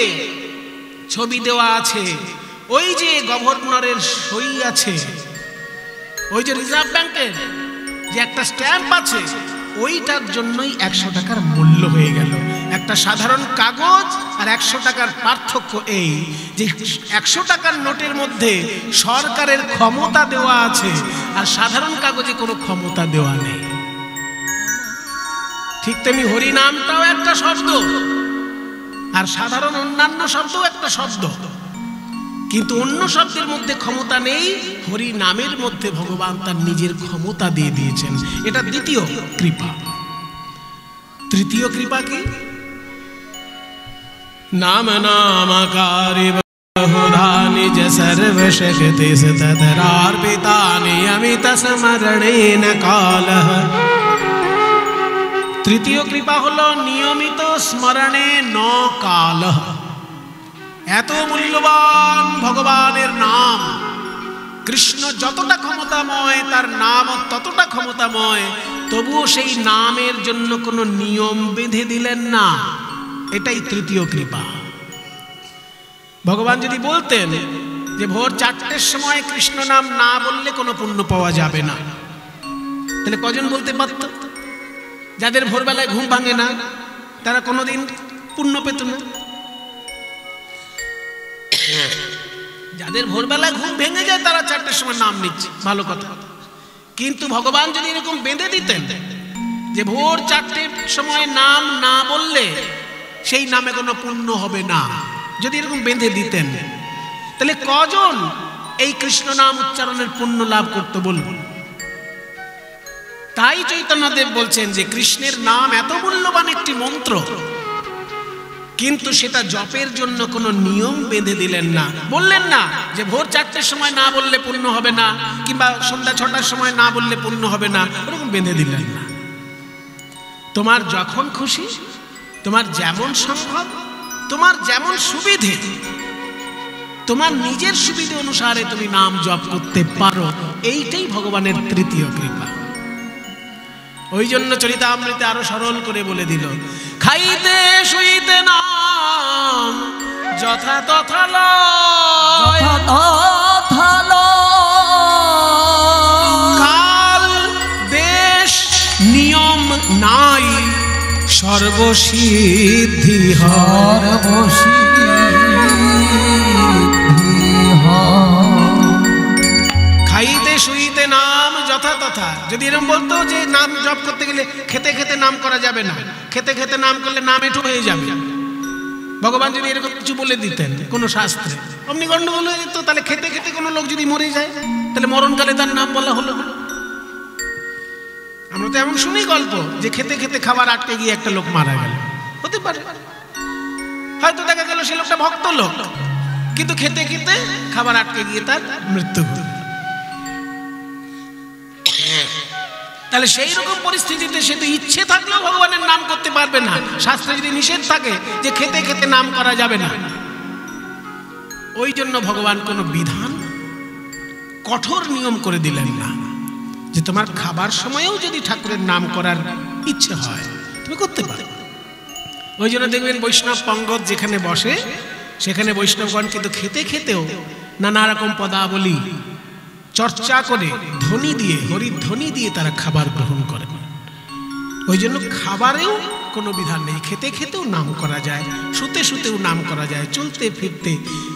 ছবি দেওয়া আছে, ওই যে গভর্নরের সই আছে, ওই যে রিজার্ভ ব্যাংকের যে একটা স্ট্যাম্প আছে, ওইটার জন্যই 100 টাকার মূল্য হয়ে গেল। একটা সাধারণ কাগজ আর 100 টাকার পার্থক্য এই যে 100 টাকার নোটের মধ্যে সরকারের ক্ষমতা দেওয়া আছে আর সাধারণ কাগজে কোনো ক্ষমতা দেওয়া নেই। ঠিক তেমনি হরিনামটাও একটা শব্দ আর সাধারণ অন্যান্য শব্দও একটা শব্দ, কিন্তু অন্য শব্দের মধ্যে ক্ষমতা নেই, হরি নামের মধ্যে ভগবান তার নিজের ক্ষমতা দিয়ে দিয়েছেন। এটা দ্বিতীয় কৃপা। তৃতীয় কৃপা কি? নাম নামকারি বহুধা নিজ সর্বশক্তি তদরার্পিতা নিয়মিত স্মরণেন কালঃ। তৃতীয় কৃপা হলো নিয়মিত স্মরণে ন কালঃ। এত মূল্যবান ভগবানের নাম, কৃষ্ণ যতটা ক্ষমতাময় তার নাম ততটা ক্ষমতাময়, তবুও সেই নামের জন্য কোনো নিয়ম বেঁধে দিলেন না। এটাই তৃতীয় কৃপা। ভগবান যদি বলতেন যে ভোর 4টের সময় কৃষ্ণ নাম না বললে কোনো পুণ্য পাওয়া যাবে না, তাহলে কজন বলতে পারত? যাদের ভোরবেলায় ঘুম ভাঙে না তারা কোনোদিন পুণ্য পেত না। যাদের ভোরবেলায় ঘুম ভেঙে যায় তারা 4টের সময় নাম নিচ্ছে, ভালো কথা। কিন্তু ভগবান যদি এরকম বেঁধে দিতেন যে ভোর 4টের সময় নাম না বললে সেই নামে কোনো পুণ্য হবে না, যদি এরকম বেঁধে দিতেন, তাহলে কজন এই কৃষ্ণ নাম উচ্চারণের পুণ্য লাভ করতে বলুন? তাই চৈতন্যদেব বলছেন যে কৃষ্ণের নাম এত মূল্যবান একটি মন্ত্র, কিন্তু সেটা জপের জন্য কোনো নিয়ম বেঁধে দিলেন না। বললেন না যে ভোর 4টের সময় না বললে পুণ্য হবে না, কিংবা সন্ধ্যা 6টার সময় না বললে পুণ্য হবে না, ওরকম বেঁধে দিলেন না। তোমার যখন খুশি, তোমার যেমন সম্ভব, তোমার যেমন সুবিধে, তোমার নিজের সুবিধে অনুসারে তুমি নাম জপ করতে পারো। এইটাই ভগবানের তৃতীয় কৃপা। ওই জন্য চরিতামৃতে আরো সরল করে বলে দিল, খাইতে শুইতে নাম যথা তথা লয়, কাল দেশ নিয়ম নাই, সর্বসিদ্ধি খাইতে শুইতে নাম যথা তথা। যদি এরকম বলতো যে নাম জপ করতে গেলে খেতে খেতে নাম করা যাবে না, খেতে খেতে নাম করলে নাম এঁটো হয়ে যাবে, ভগবান যদি এরকম কিছু বলে দিতেন কোন শাস্ত্রে, অমনি গন্ডগোল হয়ে যেত। তাহলে খেতে খেতে কোনো লোক যদি মরে যায় তাহলে মরণকালে তার নাম বলা হলো না। আমরা তো এমন শুনি গল্প যে খেতে খেতে খাবার আটকে গিয়ে একটা লোক মারা গেল। হতে পারে, হয়তো দেখা গেল সে লোকটা ভক্ত লোক, কিন্তু খেতে খেতে খাবার আটকে গিয়ে তার মৃত্যু হল। তাহলে সেই রকম পরিস্থিতিতে সে তো ইচ্ছে থাকলেও ভগবানের নাম করতে পারবে না, শাস্ত্রে যদি নিষেধ থাকে যে খেতে খেতে নাম করা যাবে না। ওই জন্য ভগবান কোনো বিধান, কঠোর নিয়ম করে দিলেন না, যে তোমার খাবার সময়েও যদি ঠাকুরের নাম করার ইচ্ছে হয় তুমি করতে পারো। ওই জন্য দেখবেন বৈষ্ণব পঙ্গত যেখানে বসে সেখানে বৈষ্ণবগণ কিন্তু খেতে খেতেও নানা রকম পদাবলী চর্চা করে ধ্বনি দিয়ে, হরির ধ্বনি দিয়ে তারা খাবার গ্রহণ করেন। ওই জন্য খাবারেও কোনো বিধান নেই, খেতে খেতেও নাম করা যায়, শুতে শুতেও নাম করা যায়, চলতে ফিরতে,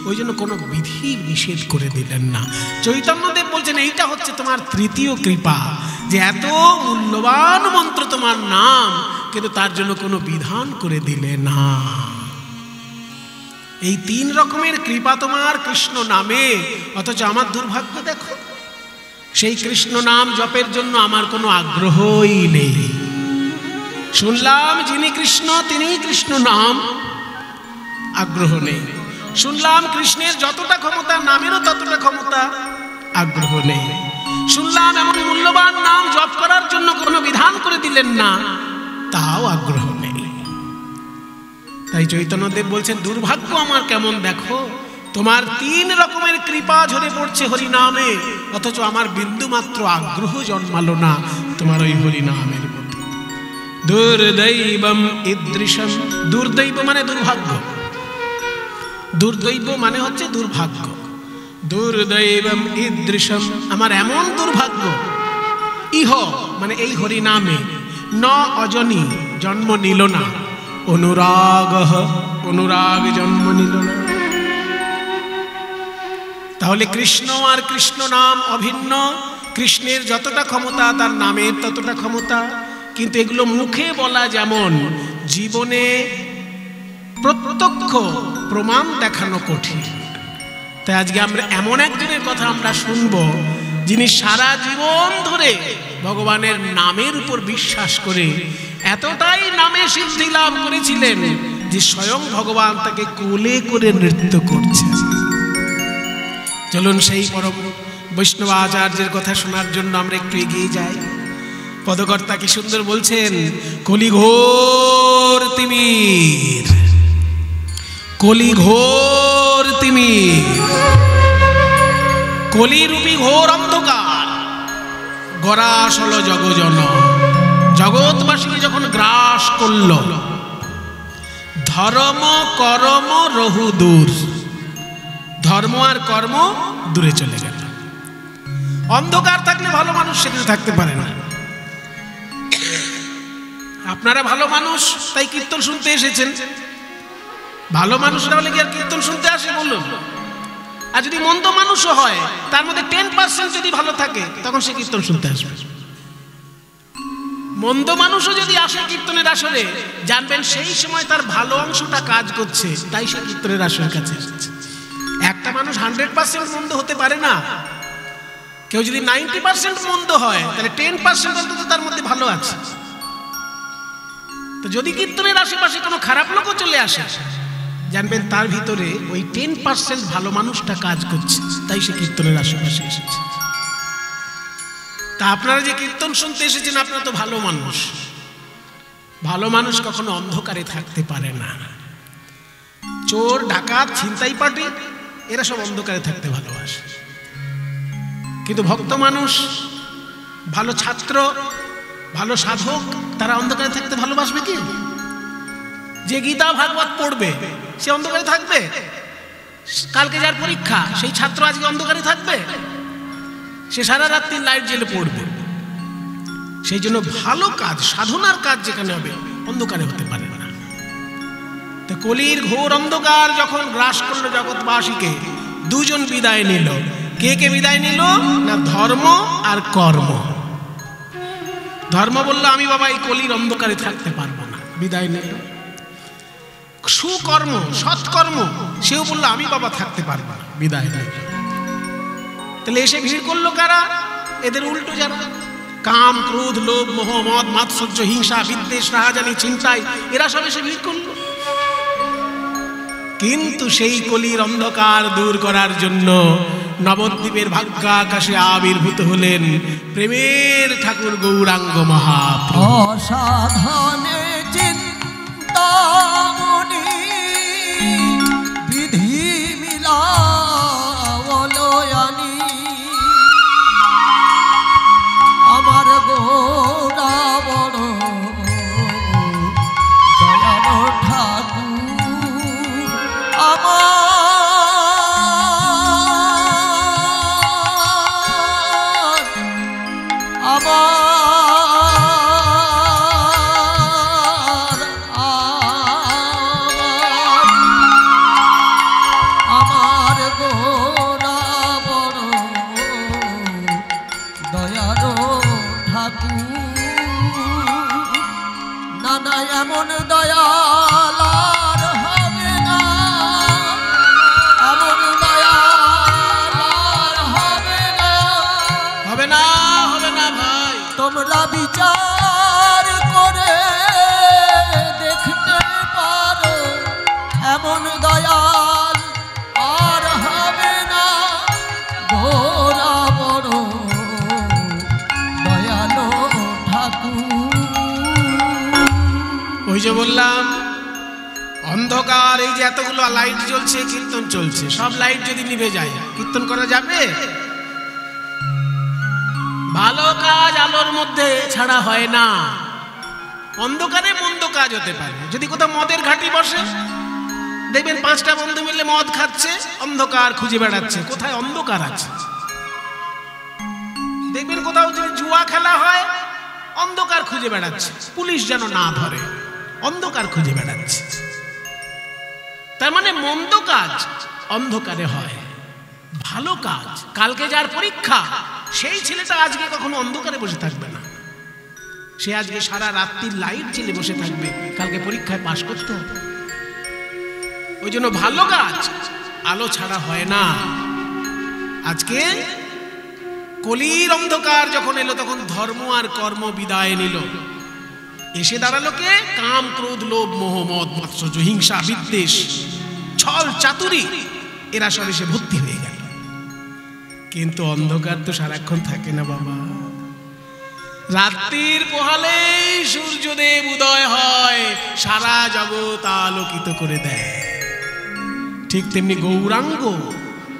ওই জন্য কোনো বিধি নিষেধ করে দিলেন না। চৈতন্যদেব বলছেন এইটা হচ্ছে তোমার তৃতীয় কৃপা, যে এত মূল্যবান মন্ত্র তোমার নাম, কিন্তু তার জন্য কোনো বিধান করে দিলে না। এই 3 রকমের কৃপা তোমার কৃষ্ণ নামে, অথচ আমার দুর্ভাগ্য দেখো, সেই কৃষ্ণ নাম জপের জন্য আমার কোনো আগ্রহই নেই। শুনলাম যিনি কৃষ্ণ তিনিই কৃষ্ণ নাম, আগ্রহ নেই। শুনলাম কৃষ্ণের যতটা ক্ষমতা নামেরও ততটা ক্ষমতা, আগ্রহ নেই। শুনলাম এমন মূল্যবান নাম জপ করার জন্য কোনো বিধান করে দিলেন না, তাও আগ্রহ নেই। তাই চৈতন্যদেব বলছেন দুর্ভাগ্য আমার কেমন দেখো, তোমার 3 রকমের কৃপা ঝরে পড়ছে হরি নামে, অথচ আমার বিন্দু মাত্র আগ্রহ জন্মালো না তোমার ওই হরি নামের মধ্যে। দুর্দৈবম ঈদৃশম, দুর্দৈব মানে দুর্ভাগ্য, দুর্দৈব মানে হচ্ছে দুর্ভাগ্য। দুর্দৈবম ঈদৃশম, আমার এমন দুর্ভাগ্য, ইহ মানে এই হরি নামে, ন অজনী জন্ম নিল না, অনুরাগ অনুরাগ জন্ম নিল না। তাহলে কৃষ্ণ আর কৃষ্ণ নাম অভিন্ন, কৃষ্ণের যতটা ক্ষমতা তার নামের ততটা ক্ষমতা, কিন্তু এগুলো মুখে বলা যেমন, জীবনে প্রত্যক্ষ প্রমাণ দেখানো কঠিন। তাই আজকে আমরা এমন একজনের কথা আমরা শুনব, যিনি সারা জীবন ধরে ভগবানের নামের উপর বিশ্বাস করে এতটাই নামে সিদ্ধি লাভ করেছিলেন যে স্বয়ং ভগবান তাকে কোলে করে নৃত্য করছে। চলুন সেই পরম বৈষ্ণব আচার্যের কথা শোনার জন্য আমরা একটু এগিয়ে যাই। পদকর্তা কি সুন্দর বলছেন, কলি ঘোর তিমির, কলি ঘোর তিমির, কলিরূপী ঘোর অন্ধকার গরাস হলো জগজন, জগৎবাসীকে যখন গ্রাস করল, ধর্ম কর্ম রহু দূর, ধর্ম আর কর্ম দূরে চলে গেল। অন্ধকার থাকলে ভালো মানুষ সেখানে থাকতে পারে না। আপনারা ভালো মানুষ তাই কীর্তন শুনতে এসেছেন, ভালো মানুষরা হলে কি আর কীর্তন শুনতে আসে বলুন? আর যদি মন্দ মানুষও হয়, তার মধ্যে 10% যদি ভালো থাকে, তখন সে কীর্তন শুনতে আসবে। মন্দ মানুষও যদি আসে কীর্তনের আসরে, জানবেন সেই সময় তার ভালো অংশটা কাজ করছে, তাই সে কীর্তনের আসরের কাছে এসেছে। একটা মানুষ 100% মন্দ হতে পারে না। কেউ যদি 90% মন্দ হয়, তাহলে 10% অন্তত তার মধ্যে ভালো আছে। তো যদি কীর্তনের আশেপাশে কোনো খারাপ লোকও চলে আসে, জানবেন তার ভিতরে ওই 10% ভালো মানুষটা কাজ করছে, তাই সে কীর্তনের আশেপাশে এসেছে। তা আপনারা যে কীর্তন শুনতে এসেছেন, আপনারা তো ভালো মানুষ। ভালো মানুষ কখনো অন্ধকারে থাকতে পারে না। চোর, ডাকাত, ছিনতাই পার্টি এরা সব অন্ধকারে থাকতে ভালোবাসে, কিন্তু ভক্ত মানুষ, ভালো ছাত্র, ভালো সাধক, তারা অন্ধকারে থাকতে ভালোবাসবে কি? যে গীতা ভাগবত পড়বে সে অন্ধকারে থাকবে? কালকে যার পরীক্ষা সেই ছাত্র আজকে অন্ধকারে থাকবে? সে সারা রাত্রি লাইট জ্বেলে পড়বে। সেই জন্য ভালো কাজ, সাধনার কাজ যেখানে হবে, অন্ধকারে হতে পারে না। তো কলির ঘোর অন্ধকার যখন গ্রাস করলো জগৎবাসীকে, দুজন বিদায় নিল। কে কে বিদায় নিল না? ধর্ম আর কর্ম। ধর্ম বলল আমি বাবা এই কলির অন্ধকারে থাকতে পারবো না, বিদায় নিল। সুকর্ম, সৎকর্ম, সেও বললো আমি বাবা থাকতে পারবো না, বিদায় নিল। তাহলে এসে ভিড় করলো কারা? এদের উল্টো যারা কাম, ক্রোধ, লোভ, মোহ, মদ, মাৎসর্য, হিংসা, বিদ্বেষ, রাহাজানি, ছিনতাই, এরা সব এসে ভিড় করলো। কিন্তু সেই কলির অন্ধকার দূর করার জন্য নবদ্বীপের ভাগ্যাকাশে আবির্ভূত হলেন প্রেমের ঠাকুর গৌরাঙ্গ মহাপ্রভু। অসাধনে চিন্তামণি বিধি মিলাবলয়ানি, আমার গোরা বড় দয়াল ঠাকুর, আমার নানা এমন দয়াল আর হবে না, এমন দয়াল আর হবে না, হবে না, হবে না ভাই। তোমরা বিচার করে দেখতে পারো, এমন দয়াল আর হবে না। গোরা বড় দয়ালো ঠাকুর। ওই যে বললাম অন্ধকার, এই যে এতগুলো লাইট জ্বলছে, কীর্তন চলছে, সব লাইট যদি নিভে যায় কীর্তন করা যাবে? ভালো কাজ আলোর মধ্যে ছাড়া হয় না, অন্ধকারে মন্দ কাজ হতে পারে। যদি কোথাও মদের ঘাটি বসে, দেখবেন 5টা বন্ধু মিলে মদ খাচ্ছে, অন্ধকার খুঁজে বেড়াচ্ছে, কোথায় অন্ধকার আছে। দেখবেন কোথাও যদি জুয়া খেলা হয়, অন্ধকার খুঁজে বেড়াচ্ছে, পুলিশ যেন না ধরে, অন্ধকার খুঁজে বেড়াচ্ছে। তার মানে মন্দ কাজ অন্ধকারে হয়, ভালো কাজ, কালকে যার পরীক্ষা সেই ছেলেটা আজকে কখনো অন্ধকারে বসে থাকবে না, সে আজকে সারা রাত্রির লাইট জ্বেলে বসে থাকবে, কালকে পরীক্ষায় পাশ করতে হবে। ওই জন্য ভালো কাজ আলো ছাড়া হয় না। আজকে কলির অন্ধকার যখন এলো, তখন ধর্ম আর কর্ম বিদায় নিল, এসে দাঁড়ালো কে? কাম, ক্রোধ, লোভ, মোহ, মদ, মাৎসর্য, হিংসা, বিদ্বেষ, ছল, চাতুরি, এরা সব এসে ভর্তি হয়ে গেল। কিন্তু অন্ধকার তো সারাক্ষণ থাকে না বাবা, রাত্রির পোহালেই সূর্যদেব উদয় হয়, সারা জগৎ আলোকিত করে দেয়। ঠিক তেমনি গৌরাঙ্গ,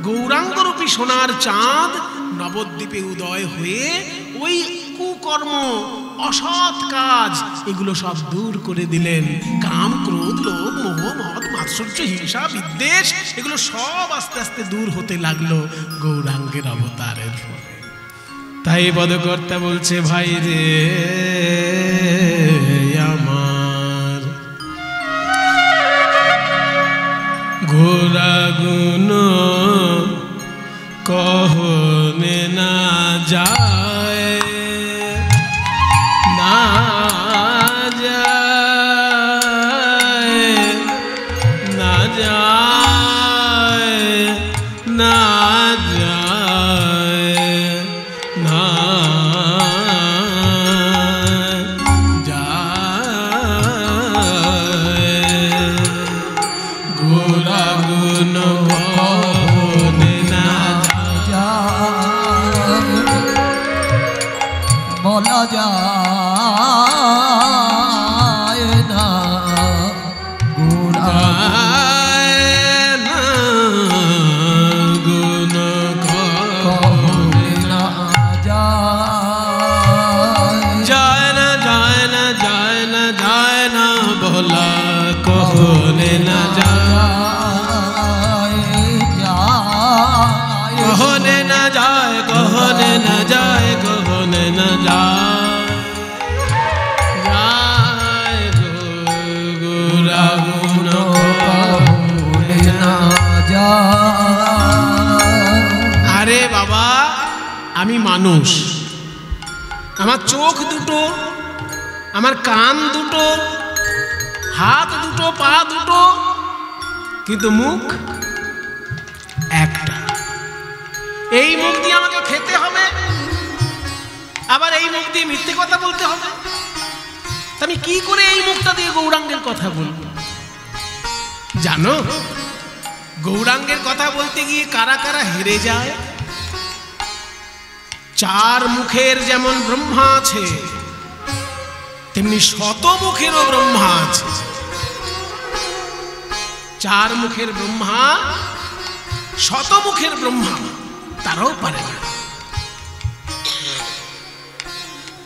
গৌরাঙ্গরূপী সোনার চাঁদ নবদ্বীপে উদয় হয়ে ওই কুকর্ম, অসৎ কাজ, এগুলো সব দূর করে দিলেন। কাম, ক্রোধ, লোভ, মোহ, মদ, মাৎসর্য, হিংসা, বিদ্বেষ, এগুলো সব আস্তে আস্তে দূর হতে লাগলো গৌরাঙ্গের অবতারের ফলে। তাই পদকর্তা বলছে, ভাই রে আমার ঘোরা গুণ কহনে না যায়, না যায়, না যায়, না যায়, না যায়, গোরা গুণ বলা যায় না, গোরা গুণ কহনে না যায়, যায় না, যায় না, যায় না, যায় না, বলা কহনে না যায়, কহনে না যায়, কহনে না যায়, কহনে না যায়, যায় গোরা গুণ কহনে না যায়। আরে বাবা, আমি মানুষ, আমার চোখ দুটো, আমার কান দুটো, হাত দুটো, পা দুটো, কিন্তু মুখ একটা। এই মুখ দিয়ে আমাকে খেতে হবে, আবার এই মুখ দিয়ে মিথ্যে কথা বলতে হবে। আমি কি করে এই মুখটা দিয়ে গৌরাঙ্গের কথা বলবো? জানো, গৌরাঙ্গের কথা বলতে গিয়ে কারা কারা হেরে যায়? 4 মুখের যেমন ব্রহ্মা আছে, তেমনি 100 মুখেরও ব্রহ্মা আছে। 4 মুখের ব্রহ্মা, 100 মুখের ব্রহ্মা, তারাও পারে না।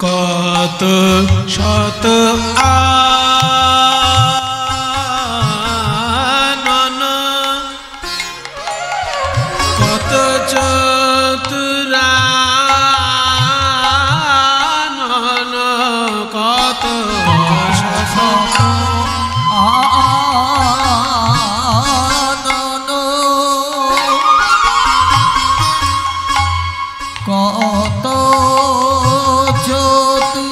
কত শত আনন, কত চতুরানন, কত কত চতুর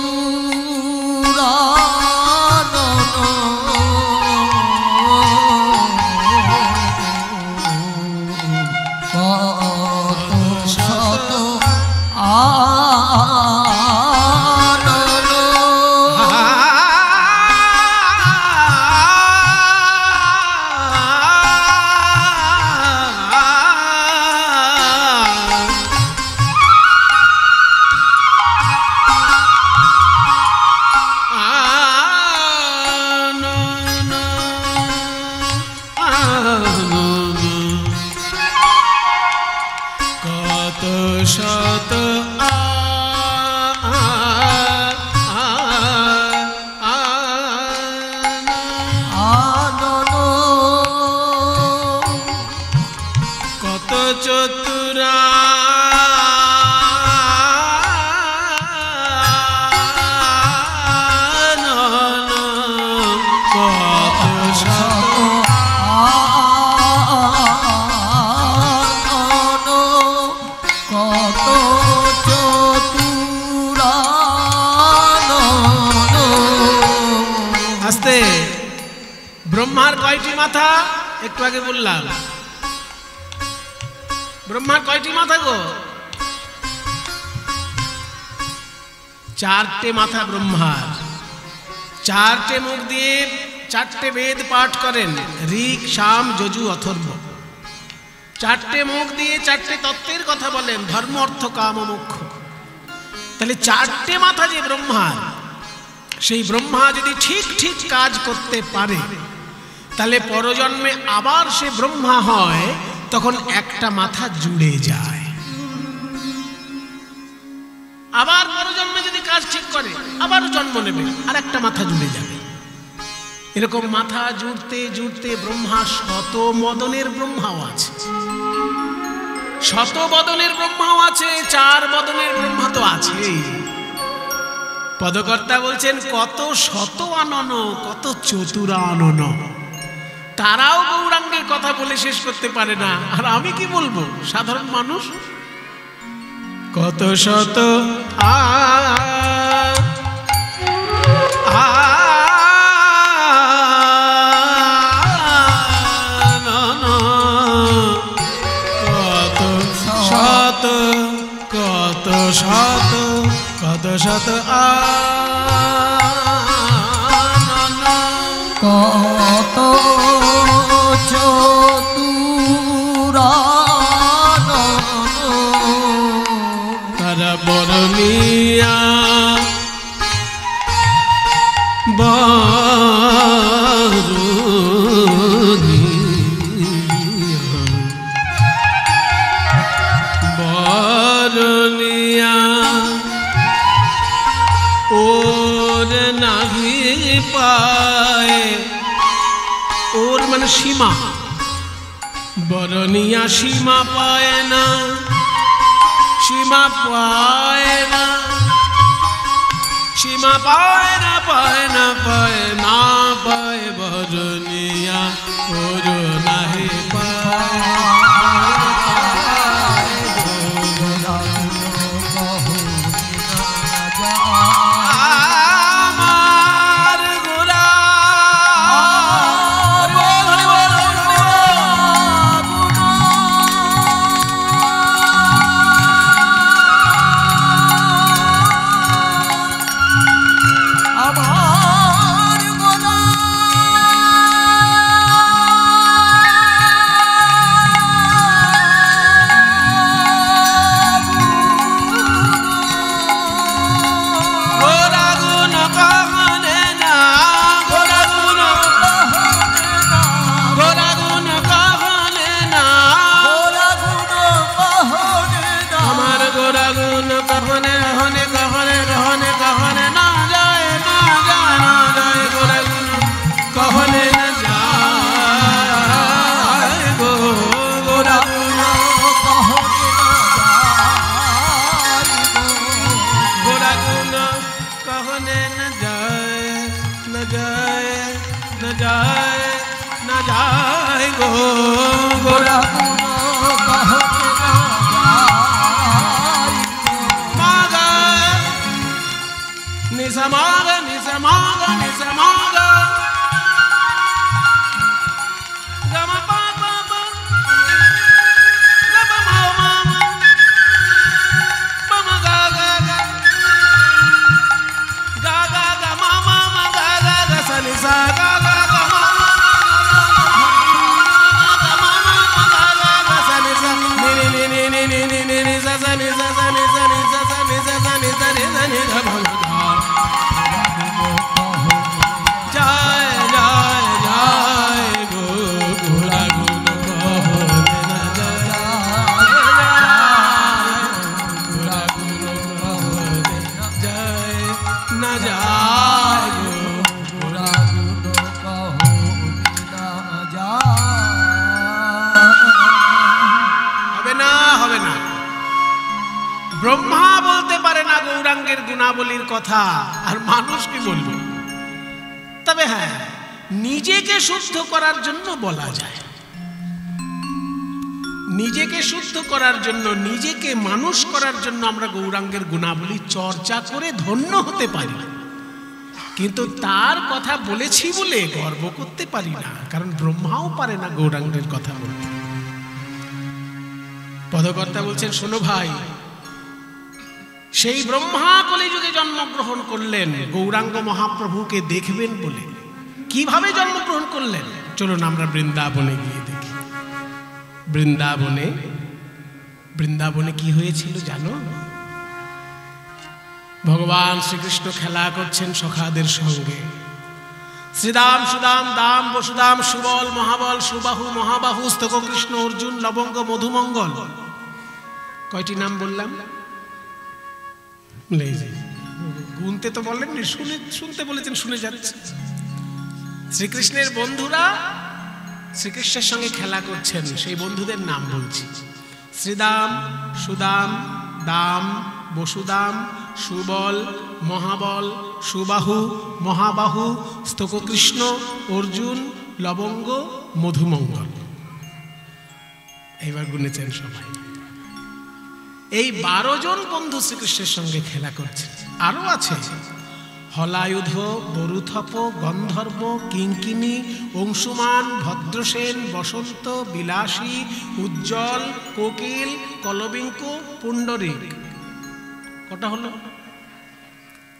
আস্তে। ব্রহ্মার কয়টি মাথা? একটু আগে বললাম। ব্রহ্মার কয়টি মাথা গো? 4টে মাথা ব্রহ্মার। 4টে মুখ দিয়ে 4টে বেদ পাঠ করেন, ঋক, সাম, যজু, অথর্ব। 4টে মুখ দিয়ে 4টে তত্ত্বের কথা বলেন, ধর্ম, অর্থ, কাম ও মোক্ষ। তাহলে 4টে মাথা যে ব্রহ্মার, সেই ব্রহ্মা যদি ঠিক ঠিক কাজ করতে পারে, তাহলে পরজন্মে আবার সে ব্রহ্মা হয়, তখন একটা মাথা জুড়ে যায়। আবার পরজন্মে যদি কাজ ঠিক করে, আবার জন্ম নেবে, আর একটা মাথা জুড়ে যাবে। এরকম মাথা জুড়তে জুড়তে ব্রহ্মা শত মদনের ব্রহ্মাও আছে, শত বদনের ব্রহ্মাও আছে, 4 বদনের ব্রহ্মা তো আছেই। পদকর্তা বলছেন কত শত আনন, কত চতুরা আনন। তারাও গৌরাঙ্গের কথা বলে শেষ করতে পারে না, আর আমি কি বলবো সাধারণ মানুষ। কত শত কত শত কত চতুরা তারা বরণিয়া বরণিয়া ওর নাহি পায়। ওর মানে সীমা, বরণিয়া সীমা পায় না, সীমা পায় না, সীমা পায় না, পায় না, পায় না, পায় বরণিয়া ওর নাহি পায়। ব্রহ্মা বলতে পারে না গৌরাঙ্গের গুণাবলীর কথা, আর মানুষ কি বলবে? তবে হ্যাঁ, নিজেকে শুদ্ধ করার জন্য বলা যায়, নিজেকে শুদ্ধ করার জন্য, নিজেকে মানুষ করার জন্য আমরা গৌরাঙ্গের গুণাবলী চর্চা করে ধন্য হতে পারি। কিন্তু তার কথা বলেছি বলে গর্ব করতে পারি না, কারণ ব্রহ্মাও পারে না গৌরাঙ্গের কথা বলতে। পদকর্তা বলছেন, শোনো ভাই, সেই ব্রহ্মা কলিযুগে জন্মগ্রহণ করলেন গৌরাঙ্গ মহাপ্রভুকে দেখবেন বলে। কিভাবে জন্মগ্রহণ করলেন চলুন আমরা বৃন্দাবনে গিয়ে দেখি। বৃন্দাবনে কি হয়েছিল জানো? ভগবান শ্রীকৃষ্ণ খেলা করছেন সখাদের সঙ্গে। শ্রীদাম, সুদাম, দাম, বসুদাম, সুবল, মহাবল, সুবাহু, মহাবাহু, স্তক কৃষ্ণ, অর্জুন, লবঙ্গ, মধুমঙ্গল। কয়টি নাম বললাম? গুনতে তো বলেননি, শুনতে বলেছেন, শুনে যাচ্ছে। শ্রীকৃষ্ণের বন্ধুরা শ্রীকৃষ্ণের সঙ্গে খেলা করছেন, সেই বন্ধুদের নাম বলছি। শ্রীদাম, সুদাম, দাম, বসুদাম, সুবল, মহাবল, সুবাহু, মহাবাহু, স্তককৃষ্ণ, অর্জুন, লবঙ্গ, মধুমঙ্গল। এইবার গুনেছেন সবাই। এই 12 জন বন্ধু শ্রীকৃষ্ণের সঙ্গে খেলা করছে। আরো আছে হলায়ুধ, বরুথপ, গন্ধর্ব, কিঙ্কিনী, অংশুমান, ভদ্রসেন, বসন্ত, বিলাসী, উজ্জ্বল, কোকিল, কলবিঙ্কু, পুণ্ডরিক। কটা হলো?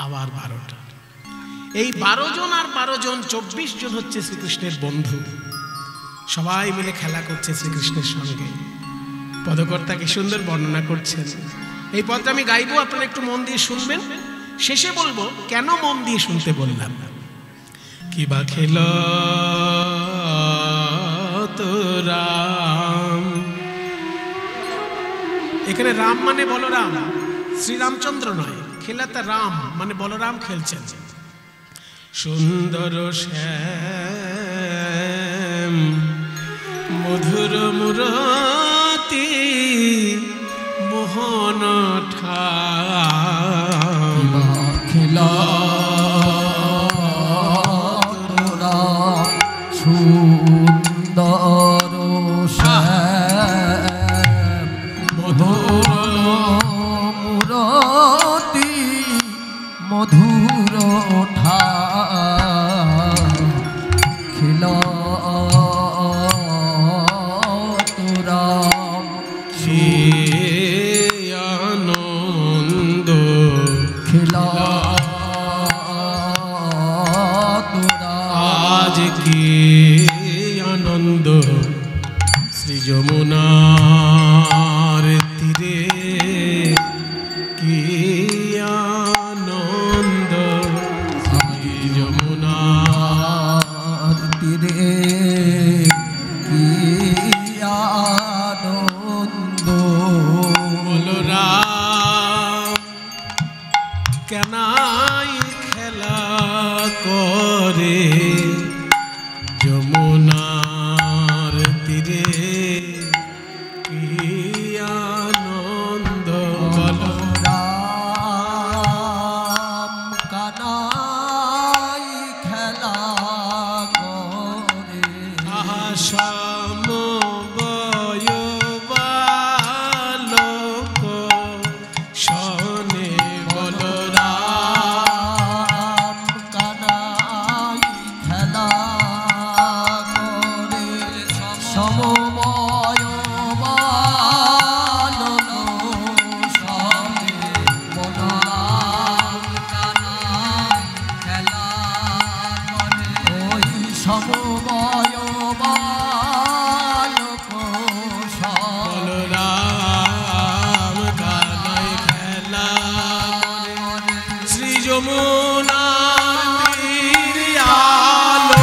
আবার 12টা। এই 12 জন আর 12 জন 24 জন হচ্ছে শ্রীকৃষ্ণের বন্ধু। সবাই মিলে খেলা করছে শ্রীকৃষ্ণের সঙ্গে। পদকর্তা কি সুন্দর বর্ণনা করছেন। এই পদটা আমি গাইবো, আপনারা একটু মন দিয়ে শুনবেন। শেষে বলবো কেন মন দিয়ে শুনতে বললাম। কি বা খেল তো রাম, এখানে রাম মানে বলরাম, শ্রীরামচন্দ্র নয়। খেলাতে রাম মানে বলরাম খেলছেন। সুন্দর শ্যাম মধুর মুরতি মোহন খেলা সুন্দর শ্যাম মধুর মুরতি মধুর খেলা আনন্দ খেলা আজ কি আনন্দ শ্রী যমুনার তীরে, কি আনন্দ শ্রী যমুনার তীরে, কি আনন্দ বলরাম কেনাই খেলা করে যমুনার তীরে, কি আনন্দ বলরাম কানাই খেলা করে আসাম বয়বালক শনে বলরাম কানাই খেলা করে সমময় বালক সনে বলরাম কানাই খেলা করে ওই সমময় বালক সনে বলরাম কানাই খেলা করে শ্রী যমুনার তীরে আলো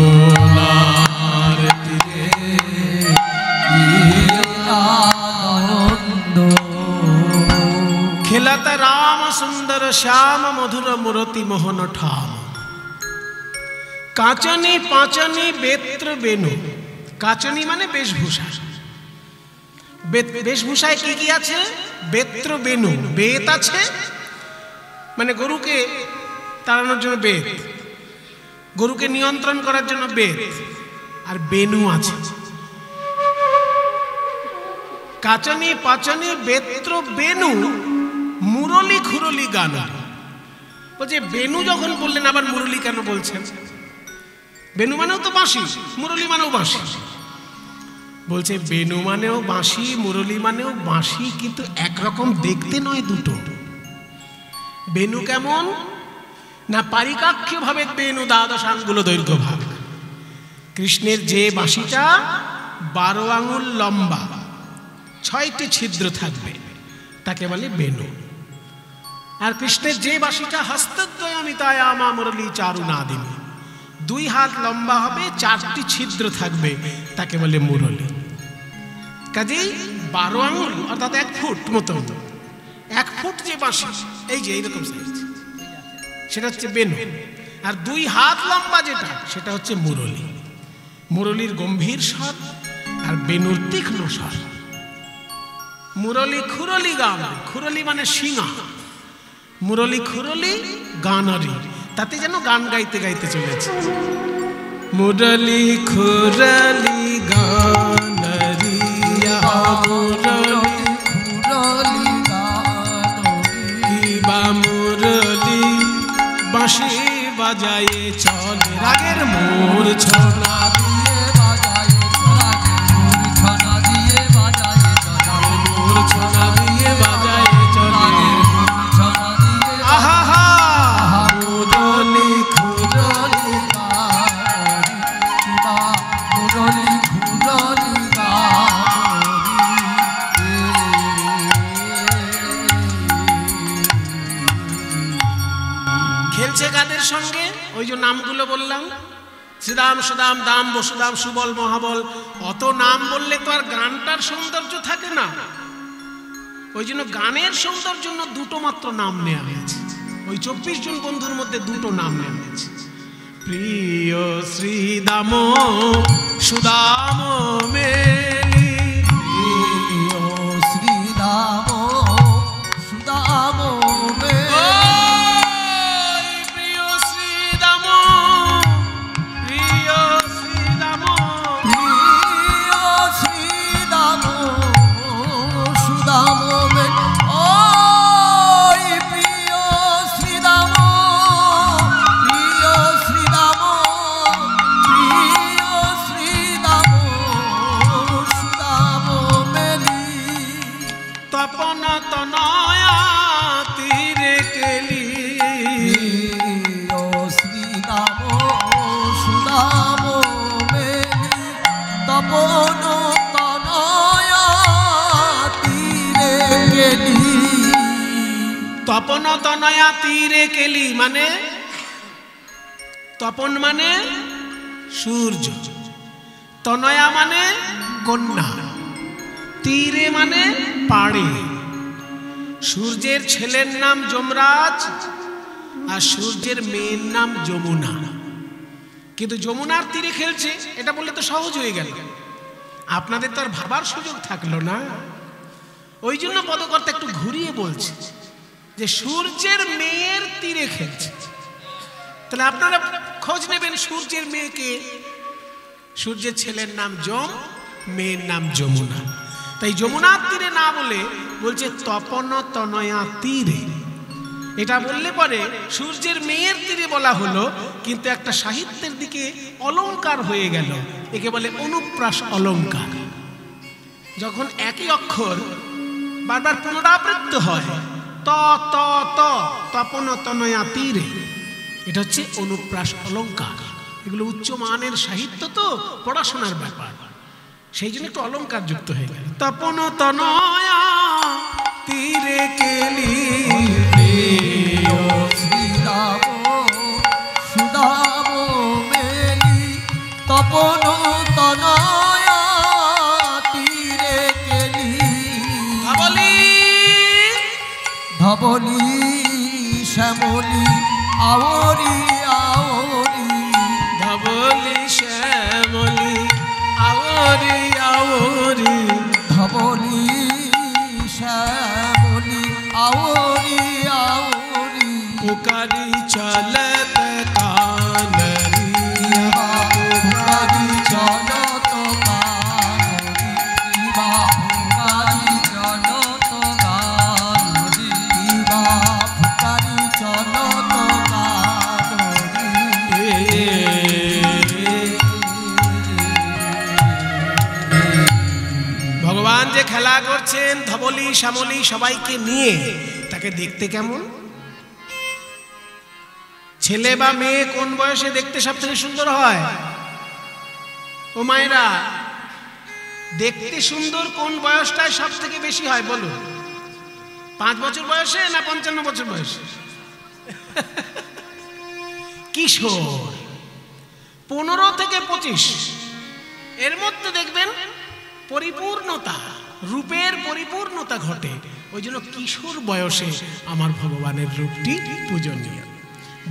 যমুনার তীরে খেলাতে রাম সুন্দর শ্যাম মধুর মুরতি মোহন ঠাম। কাচনি পাঁচনি বেত্র বেনু। কাচনি মানে বেশভূষা। বেশভূষায় কি কি আছে? বেত্র বেনু, বেত আছে মানে গরুকে তাড়ানোর জন্য বেত, গরুকে নিয়ন্ত্রণ করার জন্য বেত, আর বেনু আছে। কাচনি পাচনি বেত্র বেনু মুরলি খুরলি গান। বলছে বেনু যখন বললেন আবার মুরলি কেন বলছেন? বেনু মানেও তো বাঁশি, মুরলি মানেও বাঁশি। বলছে বেনু মানেও বাঁশি, মুরলি মানেও বাঁশি, কিন্তু একরকম দেখতে নয় দুটো। বেনু কেমন না পারিকাক্ষীয় ভাবে বেনু দ্বাদশ আঙ্গুল দৈর্ঘ্য ভাগ। কৃষ্ণের যে বাঁশিটা 12 আঙ্গুল লম্বা, 6টি ছিদ্র থাকবে, তাকে বলে বেনু। আর কৃষ্ণের যে বাঁশিটা হস্তদ্বয়মিতায় আমা মুরলী চারু নাদিনী, 2 হাত লম্বা হবে, 4টি ছিদ্র থাকবে, তাকে বলে মুরলী। কাজেই 12 আঙ্গুল অর্থাৎ 1 ফুট মতো, 1 ফুট যে বাঁশি, এই যে এইরকম সাইজ, সেটা হচ্ছে বেনু। আর 2 হাত লম্বা যেটা, সেটা হচ্ছে মুরলী। মুরলীর গম্ভীর স্বর আর বেনুর তীক্ষ্ণ স্বর। মুরলী খুরলি গান, খুরলি মানে সিংহা, মুরলী খুরলি গানারি, তাতে যেন গান গাইতে গাইতে চলেছে। মুরলী খুরলি গানারি, মুরলী খুরলি গানারি, বা মুরলী বাঁশি বাজায় চলে, রাগের মোর ছনা দিয়ে বাজায় চলে, আহা হা মুরলী খুরলি খেলছে কাদের সঙ্গে? ওই যে নামগুলো বললাম, শ্রীদাম সুদাম দাম বসুদাম সুবল মহাবল। অত নাম বললে তো আর গানটার সৌন্দর্য থাকে না। ওই জন্য গানের সৌন্দর্যের জন্য 2টো মাত্র নাম নেওয়া হয়েছে। ওই 24 জন বন্ধুর মধ্যে 2টো নাম নেওয়া হয়েছে। প্রিয় শ্রীদাম সুদাম মেলি, প্রিয় শ্রীদাম সুদাম মেলি, প্রিয় শ্রীদাম, প্রিয় শ্রীদাম, প্রিয় শ্রীদাম সুদাম মেলি, ওই প্রিয় শ্রীদাম, প্রিয় শ্রীদাম, প্রিয় শ্রীদাম সুদাম মেলি, তপন তনয়া তীরে কেলি, প্রিয় শ্রীদাম সুদাম মেলি, তপন তনয়া তীরে কেলি। তপন তনয়া তীরে কেলি মানে, তপন মানে সূর্য, তনয়া মানে কন্যা, তীরে মানে পাড়ে। সূর্যের ছেলের নাম যমরাজ আর সূর্যের মেয়ের নাম যমুনা। কিন্তু যমুনার তীরে খেলছে, এটা বললে তো সহজ হয়ে গেল, আপনাদের তো আর ভাবার সুযোগ থাকলো না। ওই জন্য পদকর্তা একটু ঘুরিয়ে বলছে যে সূর্যের মেয়ের তীরে খেলছে। তাহলে আপনারা খোঁজ নেবেন সূর্যের মেয়েকে। সূর্যের ছেলের নাম যম, মেয়ের নাম যমুনা। তাই যমুনার তীরে না বলে বলছে তপন তনয়া তীরে। এটা বললে পরে সূর্যের মেয়ের তীরে বলা হলো, কিন্তু একটা সাহিত্যের দিকে অলংকার হয়ে গেল। একে বলে অনুপ্রাস অলংকার। যখন একই অক্ষর বারবার পুনরাবৃত্ত হয়, ত ত ত, তপন তনয়া তীরে, এটা হচ্ছে অনুপ্রাস অলংকার। এগুলো উচ্চমানের সাহিত্য, তো পড়াশোনার ব্যাপার, সেই জন্য একটু অলংকার যুক্ত হয়ে গেল। তপন তনয়া তীরে কেলি, শ্রীদাম সুদাম মেলি, তপন তনয়া তীরে কেলি, ধবলি ধবলি শ্যামলি আওরি আওরি, पुकारी चलत कानरी बा पुकारी चलत कानरी बा पुकारी चलत कानरी बा पुकारी चलत ভগবান যে খেলা করছেন ধবলি শ্যামলী সবাইকে নিয়ে, তাকে দেখতে কেমন? ছেলে বা মেয়ে কোন বয়সে দেখতে সব থেকে সুন্দর হয়? ও মায়েরা, দেখতে সুন্দর কোন বয়সটায় সব থেকে বেশি হয় বলো? 5 বছর বয়সে না 55 বছর বয়সে? কিশোর 15 থেকে 25 এর মধ্যে দেখবেন পরিপূর্ণতা, রূপের পরিপূর্ণতা ঘটে। ওই জন্য কিশোর বয়সে আমার ভগবানের রূপটি পূজনীয়।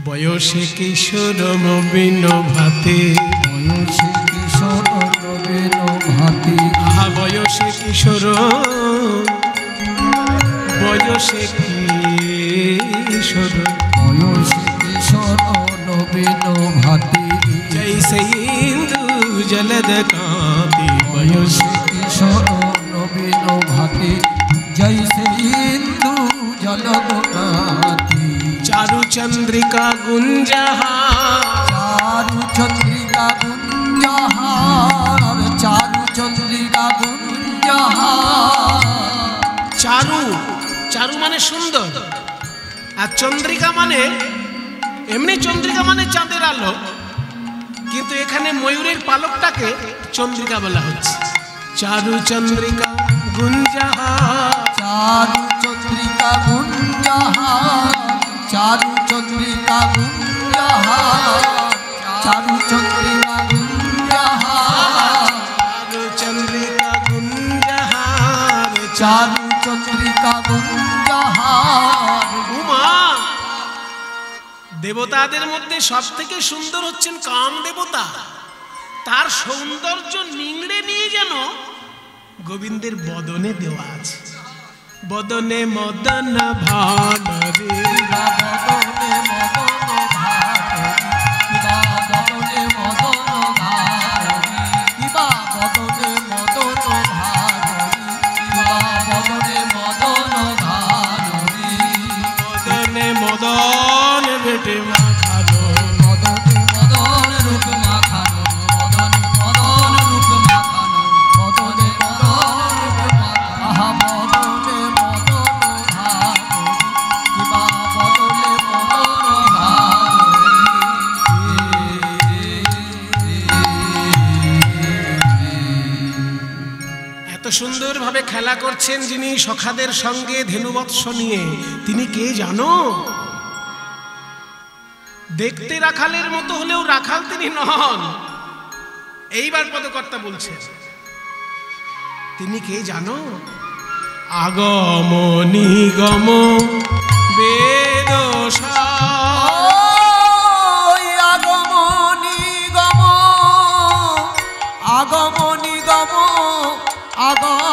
বয়সে কিশোর নবীন ভাতে, বয়সে কিশোর নবীন ভাতি আহা বয়সে কিশোর, বয়সে কিশোর, বয়সে কিশোর নবীন ভাতি জৈসে ইন্দু জলদ কান্তি। বয়সে কিশোর নবীন ভাতি জৈসে ইন্দু জলদ কান্তি। চারু চন্দ্রিকা গুঞ্জহার, চারু চন্দ্রিকা গুঞ্জহার চারু চন্দ্রিকা গুঞ্জহার। চারু, চারু মানে সুন্দর, আর চন্দ্রিকা মানে এমনি চন্দ্রিকা মানে চাঁদের আলো, কিন্তু এখানে ময়ূরের পালকটাকে চন্দ্রিকা বলা হচ্ছে। চারু চন্দ্রিকা গুঞ্জহার, চারু চন্দ্রিকা গুঞ্জহার চারু চন্দ্রিকা গুঞ্জহার চারু চন্দ্রিকা গুঞ্জহার চারু চন্দ্রিকা গুঞ্জহার, চারু চন্দ্রিকা গুঞ্জহার। উমা, দেবতাদের মধ্যে সব থেকে সুন্দর হচ্ছেন কাম দেবতা। তার সৌন্দর্য নিংড়ে নিয়ে যেন গোবিন্দের বদনে দেওয়া আছে। বদনে মদন ভানরে, বদনে মদন ধারণী বদনে মদন ধারণী বদনে মদন ধারণী বদনে মদন ধারণী বদনে মদন বেটে মাখানো, মদনে মদন রূপ মাখানো মদনে মদন রূপ মাখানো মদনে মদন রূপ মাখানো। আহা বদনে মদন ধারণী বদনে মদন ধারণী। এত সুন্দরভাবে খেলা করছেন যিনি সখাদের সঙ্গে ধেনুবৎস নিয়ে, তিনি কে জানো? দেখতে রাখালের মতো হলেও রাখাল তিনি নন। এইবার পদকর্তা বলছেন, তিনি কে জানো? আগম নিগম বেদ আগম নিগম আগম নিগম আগম